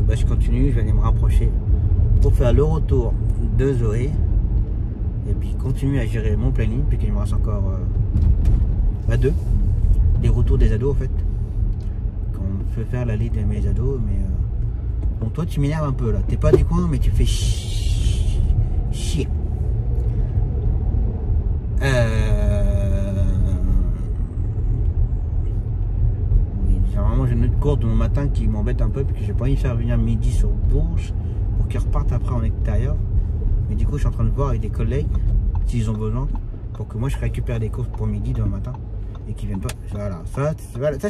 Bah, je continue, je vais aller me rapprocher pour faire le retour de Zoé. Et puis continuer à gérer mon planning, puisqu'il me reste encore 2. Les retours des ados en fait. Quand on fait faire l'allée de mes ados, mais bon, toi tu m'énerves un peu là. T'es pas du coin, mais tu fais chier. Oui, généralement j'ai une autre course demain matin qui m'embête un peu, parce que j'ai pas envie de faire venir midi sur Bourges pour qu'ils repartent après en extérieur. Mais du coup, je suis en train de voir avec des collègues s'ils ont besoin pour que moi je récupère des courses pour midi demain matin et qu'ils viennent pas. Voilà, ça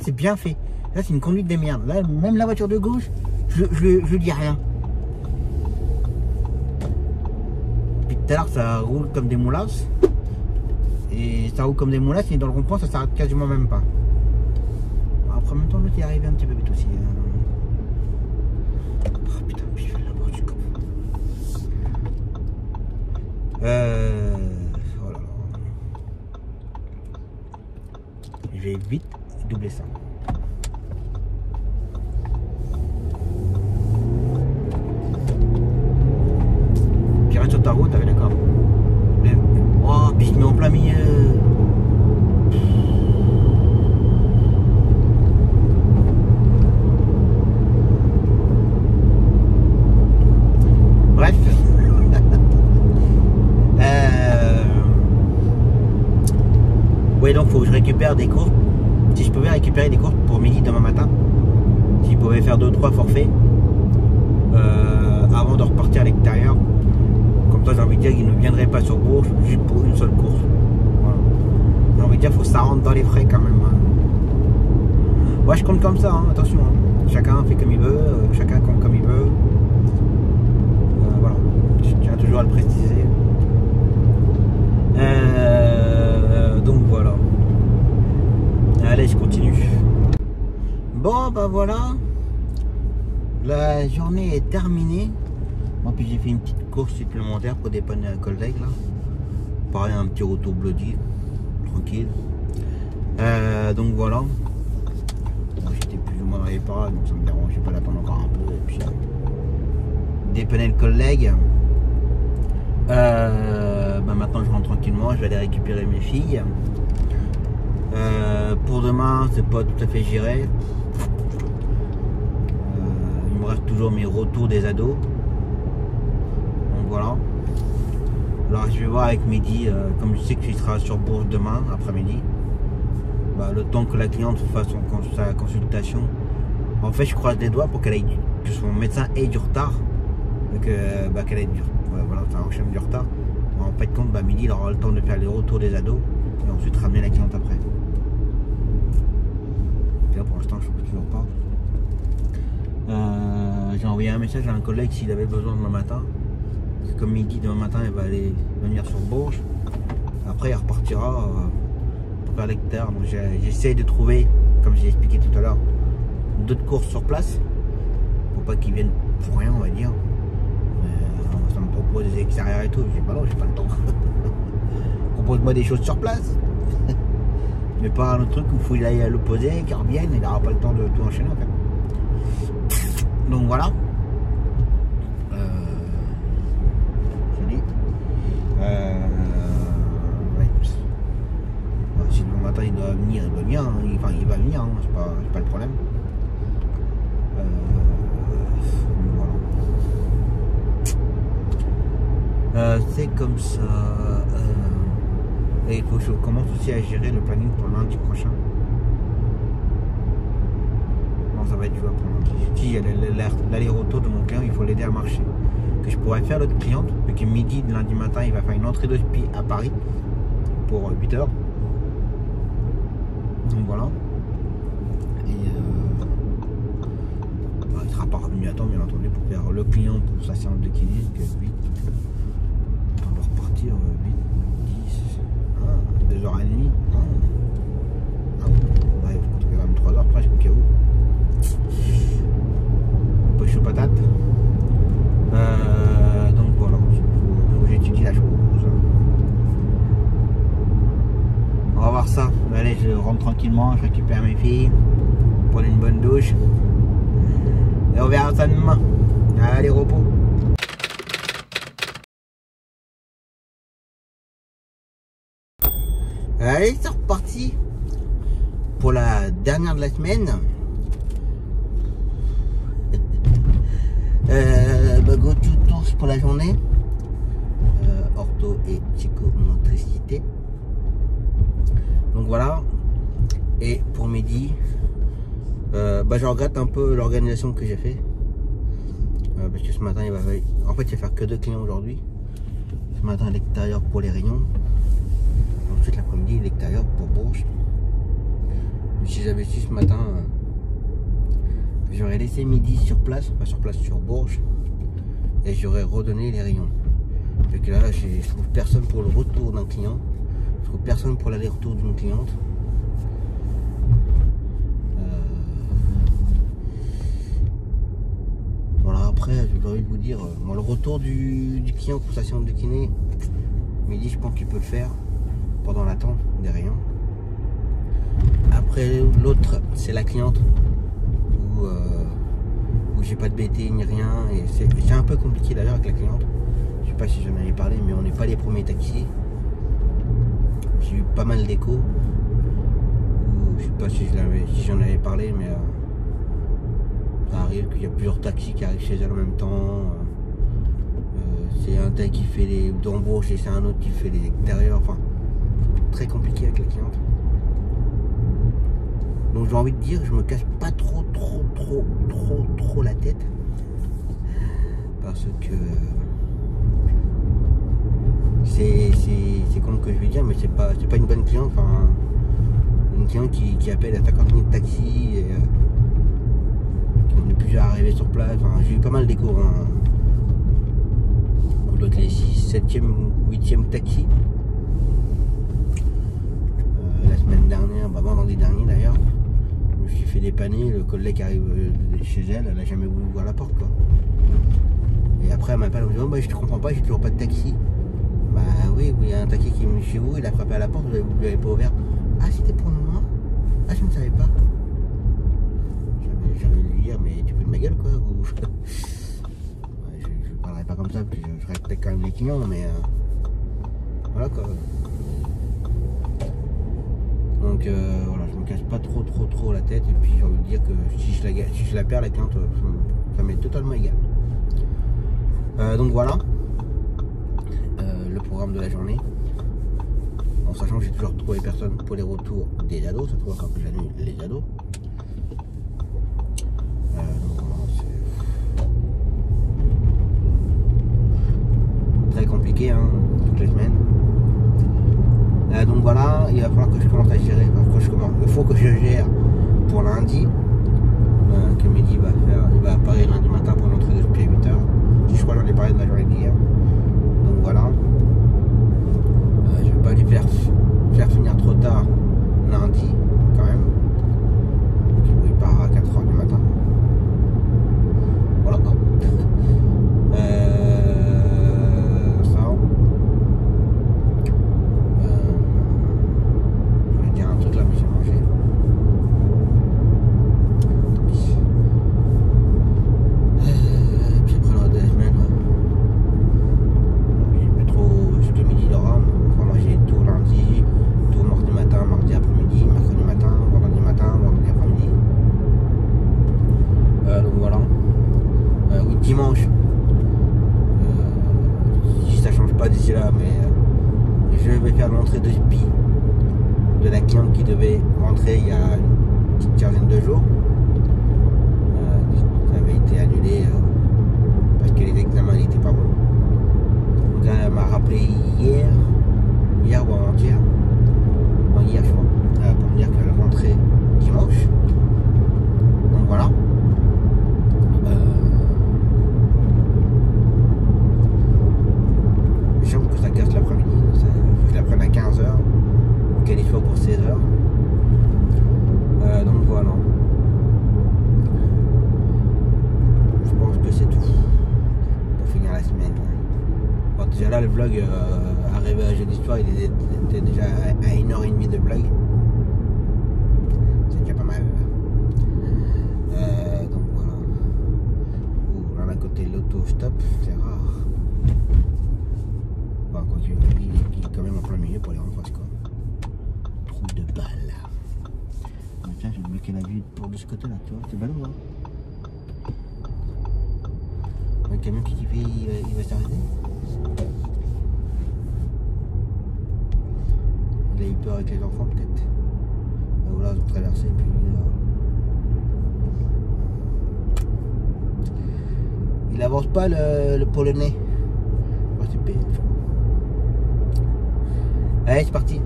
c'est bien fait. Là, c'est une conduite des merdes. Là, même la voiture de gauche, je dis rien. Puis tout à l'heure, ça roule comme des moulasses. Et ça roule comme des moulasses, et dans le rond-point, ça s'arrête quasiment même pas. Après, en même temps, l'autre est arrivé un petit peu vite aussi. Oh putain, puis je vais l'avoir du coup. Oh là là. Je vais vite doubler ça. Puis reste sur ta route, avec d'accord. Mais... oh, puis je mets en plein milieu. Bref. Oui, donc faut que je récupère des courses. Si je pouvais récupérer des courses pour midi demain matin, si je pouvais faire 2 ou 3 forfaits avant de repartir à l'extérieur, comme ça j'ai envie de dire qu'ils ne viendraient pas sur Bourges juste pour une seule course. Voilà. J'ai envie de dire qu'il faut que ça rentre dans les frais quand même. Moi je compte comme ça, hein, attention. Hein. Chacun fait comme il veut, chacun compte comme il veut. Voilà, je tiens toujours à le préciser. Donc voilà. Allez, je continue. Bon, bah voilà. La journée est terminée. Bon, puis j'ai fait une petite course supplémentaire pour dépanner un collègue là. Pareil, un petit retour bloody. Tranquille. Donc voilà. Bon, j'étais plus ou moins dans les parades, donc ça me dérangeait pas d'attendre encore un peu. Et puis dépanner le collègue. Bah maintenant je rentre tranquillement, je vais aller récupérer mes filles. Pour demain, c'est pas tout à fait géré. Il me reste toujours mes retours des ados. Donc voilà. Alors je vais voir avec Mehdi, comme je sais que tu seras sur Bourges demain après-midi. Bah, le temps que la cliente fasse sa consultation. En fait, je croise les doigts pour que son médecin ait du retard. Qu'elle ait du, voilà, ça enchaîne du retard. En fait, compte, bah, Mehdi il aura le temps de faire les retours des ados et ensuite ramener la cliente après. Et là, pour l'instant, je ne sais toujours pas. J'ai envoyé un message à un collègue s'il avait besoin demain matin. Parce que comme Mehdi demain matin, il va aller venir sur Bourges. Après, il repartira pour faire l'extérieur. Donc, j'essaie de trouver, comme j'ai expliqué tout à l'heure, d'autres courses sur place pour pas qu'ils viennent pour rien, on va dire. Ça me propose des extérieurs et tout. Je dis bah non, j'ai pas le temps. Propose-moi des choses sur place. Mais pas un autre truc où il faut y aller à l'opposé, qu'il revienne, il n'aura pas le temps de tout enchaîner en fait. Donc voilà. Je dis. Ouais. Si le matin il doit venir, il doit venir. Enfin, il va venir, hein, c'est pas le problème. Voilà. C'est comme ça. Et il faut que je commence aussi à gérer le planning pour lundi prochain. Non, ça va être jouable pour lundi. Si il y a l'aller-retour de mon client, il faut l'aider à marcher. Que je pourrais faire l'autre cliente, vu que midi de lundi matin, il va faire une entrée de spi à Paris pour 8 heures. Donc voilà. Et il ne sera pas revenu à temps, bien entendu, pour faire le client pour sa séance de kiné, que 8. On va repartir 8, 10, 2h30. Ouais, je vais même 3h presque au cas où. Poche chaud patate. Donc voilà, faut que j'étudie la chose. On va voir ça. Allez, je rentre tranquillement, je récupère mes filles, prendre une bonne douche. Et on verra ça demain. Allez, repos. Allez, c'est reparti pour la dernière de la semaine. Go to tours pour la journée. Ortho et psychomotricité. Donc voilà. Et pour midi, je regrette un peu l'organisation que j'ai fait. Parce que ce matin, il va faire que 2 clients aujourd'hui. Ce matin, à l'extérieur pour les rayons. Ensuite, l'après-midi, l'extérieur pour Bourges. Mais si j'avais su ce matin, j'aurais laissé midi sur place, sur Bourges. Et j'aurais redonné les rayons. Et que là, je trouve personne pour le retour d'un client. Je trouve personne pour l'aller-retour d'une cliente. Voilà, après, j'ai envie de vous dire, le retour du client pour sa séance de kiné, midi, je pense qu'il peut le faire pendant l'attente des rayons. Après, l'autre, c'est la cliente où j'ai pas de BT ni rien. Et c'est un peu compliqué d'ailleurs avec la cliente. Je sais pas si j'en avais parlé, mais on n'est pas les premiers taxis. J'ai eu pas mal d'échos. Je sais pas si j'en avais parlé, mais ça arrive qu'il y a plusieurs taxis qui arrivent chez elle en même temps. C'est un taxi qui fait les d'embauche et c'est un autre qui fait les extérieurs. Enfin, très compliqué avec la cliente. Donc j'ai envie de dire, je me casse pas trop la tête. Parce que c'est con que je vais dire, mais c'est pas une bonne cliente. Enfin, une cliente qui appelle à 50 minutes de taxi et qui n'est plus à arriver sur place. Enfin, j'ai eu pas mal d'échos. On doit être les 6, 7e ou 8e taxi. La semaine dernière, vendredi dernier d'ailleurs, je me suis fait dépanner, le collègue arrive chez elle, elle a jamais voulu ouvrir la porte quoi. Et après elle m'appelle en me disant je te comprends pas, j'ai toujours pas de taxi. Bah oui, il y a un taxi qui est venu chez vous, il a frappé à la porte, vous lui avez pas ouvert. Ah c'était pour moi? Ah je ne savais pas. J'avais lui dire mais tu fais de ma gueule quoi ou... je parlerai pas comme ça, parce que je respecte quand même les clients, mais voilà quoi. Donc voilà, je me casse pas trop la tête, et puis j'ai envie de dire que si je la perds la cliente, ça m'est totalement égal. Donc voilà le programme de la journée, en sachant que j'ai toujours trouvé personne pour les retours des ados, ça trouve encore que j'annule les ados. Donc voilà, c'est très compliqué hein, toutes les semaines. Donc voilà, il va falloir que je commence à gérer. Il faut que je gère pour lundi. Que Mehdi va faire. Il va apparaître lundi matin pour l'entrée de depuis 8h. Je crois que j'en ai parlé de la journée d'hier. Donc voilà. Je ne vais pas les faire finir trop tard lundi quand même. Donc il part à 4h du matin. Voilà quoi. Mercredi dimanche, si ça change pas d'ici là, mais je vais faire l'entrée de SPI de la cliente qui devait rentrer il y a une petite quinzaine de jours. Ça avait été annulé parce que les examens n'étaient pas bons. Donc elle m'a rappelé hier ou avant-hier, hier je crois, pour me dire qu'elle rentrait dimanche. Donc voilà. J'avoue que ça casse l'après-midi. Il faut que je la prenne à 15h ou qu'elle y soit pour 16h. Donc voilà. Je pense que c'est tout pour finir la semaine. Bon, déjà là le vlog arrivé à jeudi soir, il était déjà à 1h30 de vlog. C'est déjà pas mal. Donc voilà. Là d'un côté l'auto-stop, c'est rare. Enfin, quoi qu'il est quand même en plein milieu pour aller en face quoi. Trou de balle. Ah, tiens, j'ai bloqué la vue pour de ce côté là, tu vois, c'est ballot hein. Le camion qui fait, il va s'arrêter. Il a eu peur avec les enfants peut-être. Voilà, ils ont traversé puis il avance pas le polonais. Oh, c'est payé, je crois. Allez, c'est parti.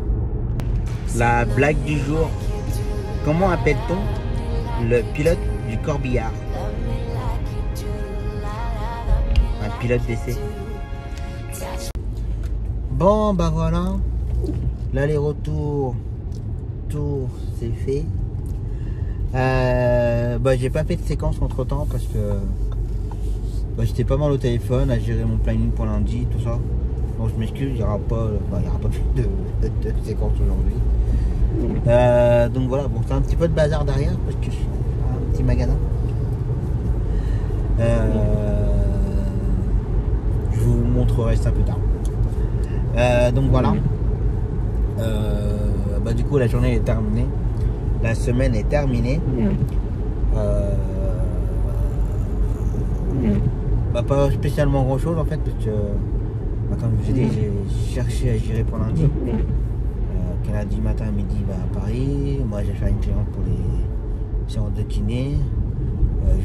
La blague du jour. Comment appelle-t-on le pilote du corbillard? Un pilote d'essai. Bon, bah voilà. L'aller-retour, tour, c'est fait. Bah, j'ai pas fait de séquence entre temps parce que bah, j'étais pas mal au téléphone à gérer mon planning pour lundi, tout ça. Donc je m'excuse, il n'y aura pas plus de séquence aujourd'hui. Donc voilà, bon, c'est un petit peu de bazar derrière parce que je suis un petit magasin. Je vous montrerai ça plus tard. Donc voilà. Bah, du coup la journée est terminée. La semaine est terminée. Bah, pas spécialement grand chose en fait parce que bah, comme je vous ai dit, j'ai cherché à gérer pour lundi. Lundi matin, midi, va à Paris. Moi, j'ai fait une cliente pour les séances de kiné.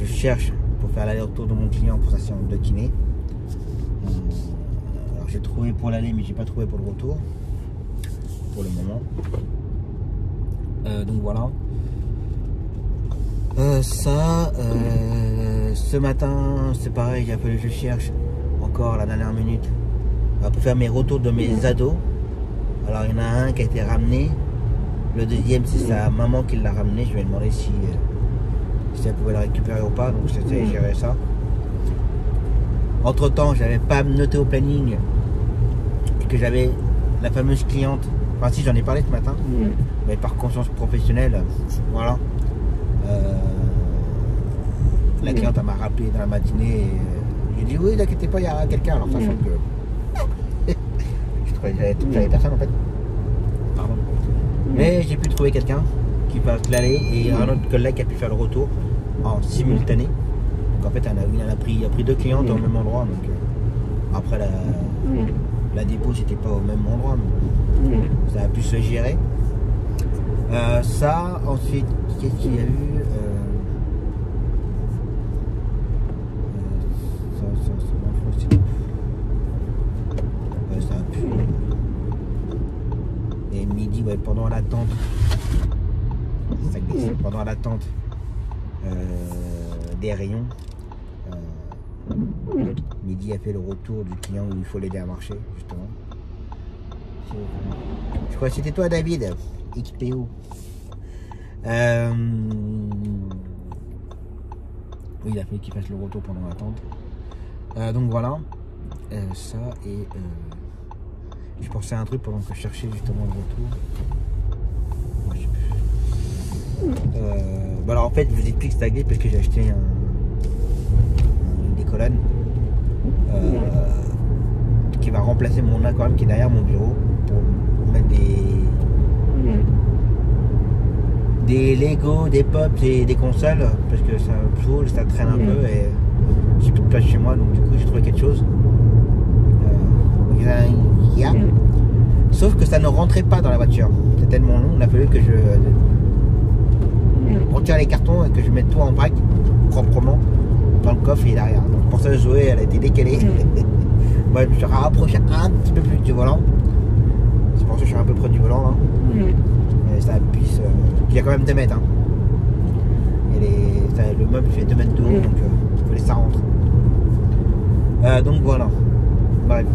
Je cherche pour faire l'aller-retour de mon client pour sa séance de kiné. Alors, j'ai trouvé pour l'aller, mais j'ai pas trouvé pour le retour. Pour le moment. Donc voilà. Ce matin, c'est pareil, j'ai appelé, je cherche encore la dernière minute pour faire mes retours de mes ados. Alors il y en a un qui a été ramené, le deuxième c'est sa maman qui l'a ramené. Je vais demander si elle pouvait le récupérer ou pas, donc j'essaie de gérer ça. Entre temps, j'avais pas noté au planning que j'avais la fameuse cliente, enfin si j'en ai parlé ce matin, mais par conscience professionnelle, voilà. La cliente elle m'a rappelé dans la matinée et j'ai dit oui, n'inquiétez pas, il y a quelqu'un, alors sachant que j'avais personne en fait. Pardon. Mais j'ai pu trouver quelqu'un qui fasse l'aller et un autre collègue qui a pu faire le retour en simultané. Donc en fait il a pris deux clientes au même endroit. Donc après la dépôt c'était pas au même endroit, mais ça a pu se gérer. Ça, ensuite, qu'est-ce qu'il y a eu ça a pu. Et midi, ouais, pendant l'attente, pendant l'attente des rayons, midi a fait le retour du client où il faut l'aider à marcher, justement. Je crois que c'était toi, David, XPO. Oui, il a fait qu'il fasse le retour pendant l'attente. Donc voilà. Ça et je pensais à un truc pendant que je cherchais justement le retour. Bah alors en fait je vous explique c'est réglé parce que j'ai acheté des colonnes qui va remplacer mon aquarium qui est derrière mon bureau pour mettre des Lego, des pops et des consoles parce que ça saoule, ça traîne un peu et j'ai plus de place chez moi, donc du coup j'ai trouvé quelque chose. Yeah. Sauf que ça ne rentrait pas dans la voiture. C'était tellement long, il a fallu que je retire les cartons et que je mette tout en vrac proprement dans le coffre et derrière. Donc pour ça Zoé elle a été décalée. Moi je me suis rapproché un petit peu plus du volant. C'est pour ça que je suis un peu près du volant là. Et ça puisse. Il y a quand même 2 mètres. Hein. Et le meuble fait 2 mètres de haut, donc il fallait que ça rentre. Donc voilà. Bref.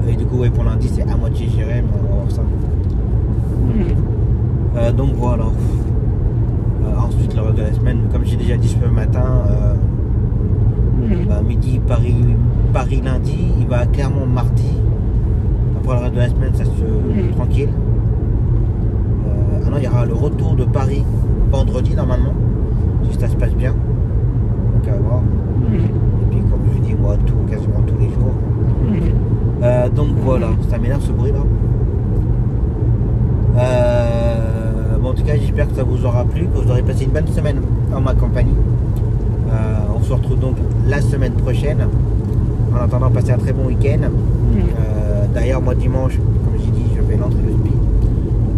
Et du coup ouais, pour lundi c'est à moitié géré, mais on va voir ça. Donc voilà. Ensuite le reste de la semaine, comme j'ai déjà dit ce matin, midi Paris lundi, il va à Clermont mardi. Après le reste de la semaine ça se tranquille. Non, il y aura le retour de Paris vendredi normalement, si ça se passe bien. Donc à voir. Et puis comme je dis moi quasiment tous les jours. Donc voilà, ça m'énerve ce bruit là. Bon, en tout cas j'espère que ça vous aura plu, que vous aurez passé une bonne semaine en ma compagnie. On se retrouve donc la semaine prochaine. En attendant, passer un très bon week-end. D'ailleurs moi dimanche, comme j'ai dit, je fais l'entrée de SPI.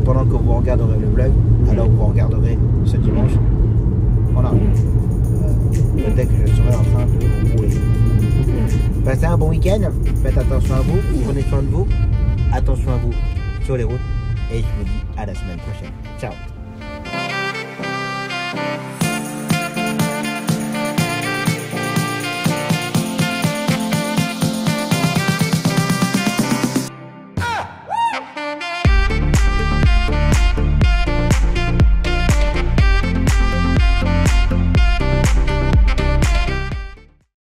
Pendant que vous regarderez le vlog, alors vous regarderez ce dimanche. Voilà. Dès que je serai en train de rouler. Passez un bon week-end, faites attention à vous, prenez soin de vous, attention à vous sur les routes, et je vous dis à la semaine prochaine. Ciao.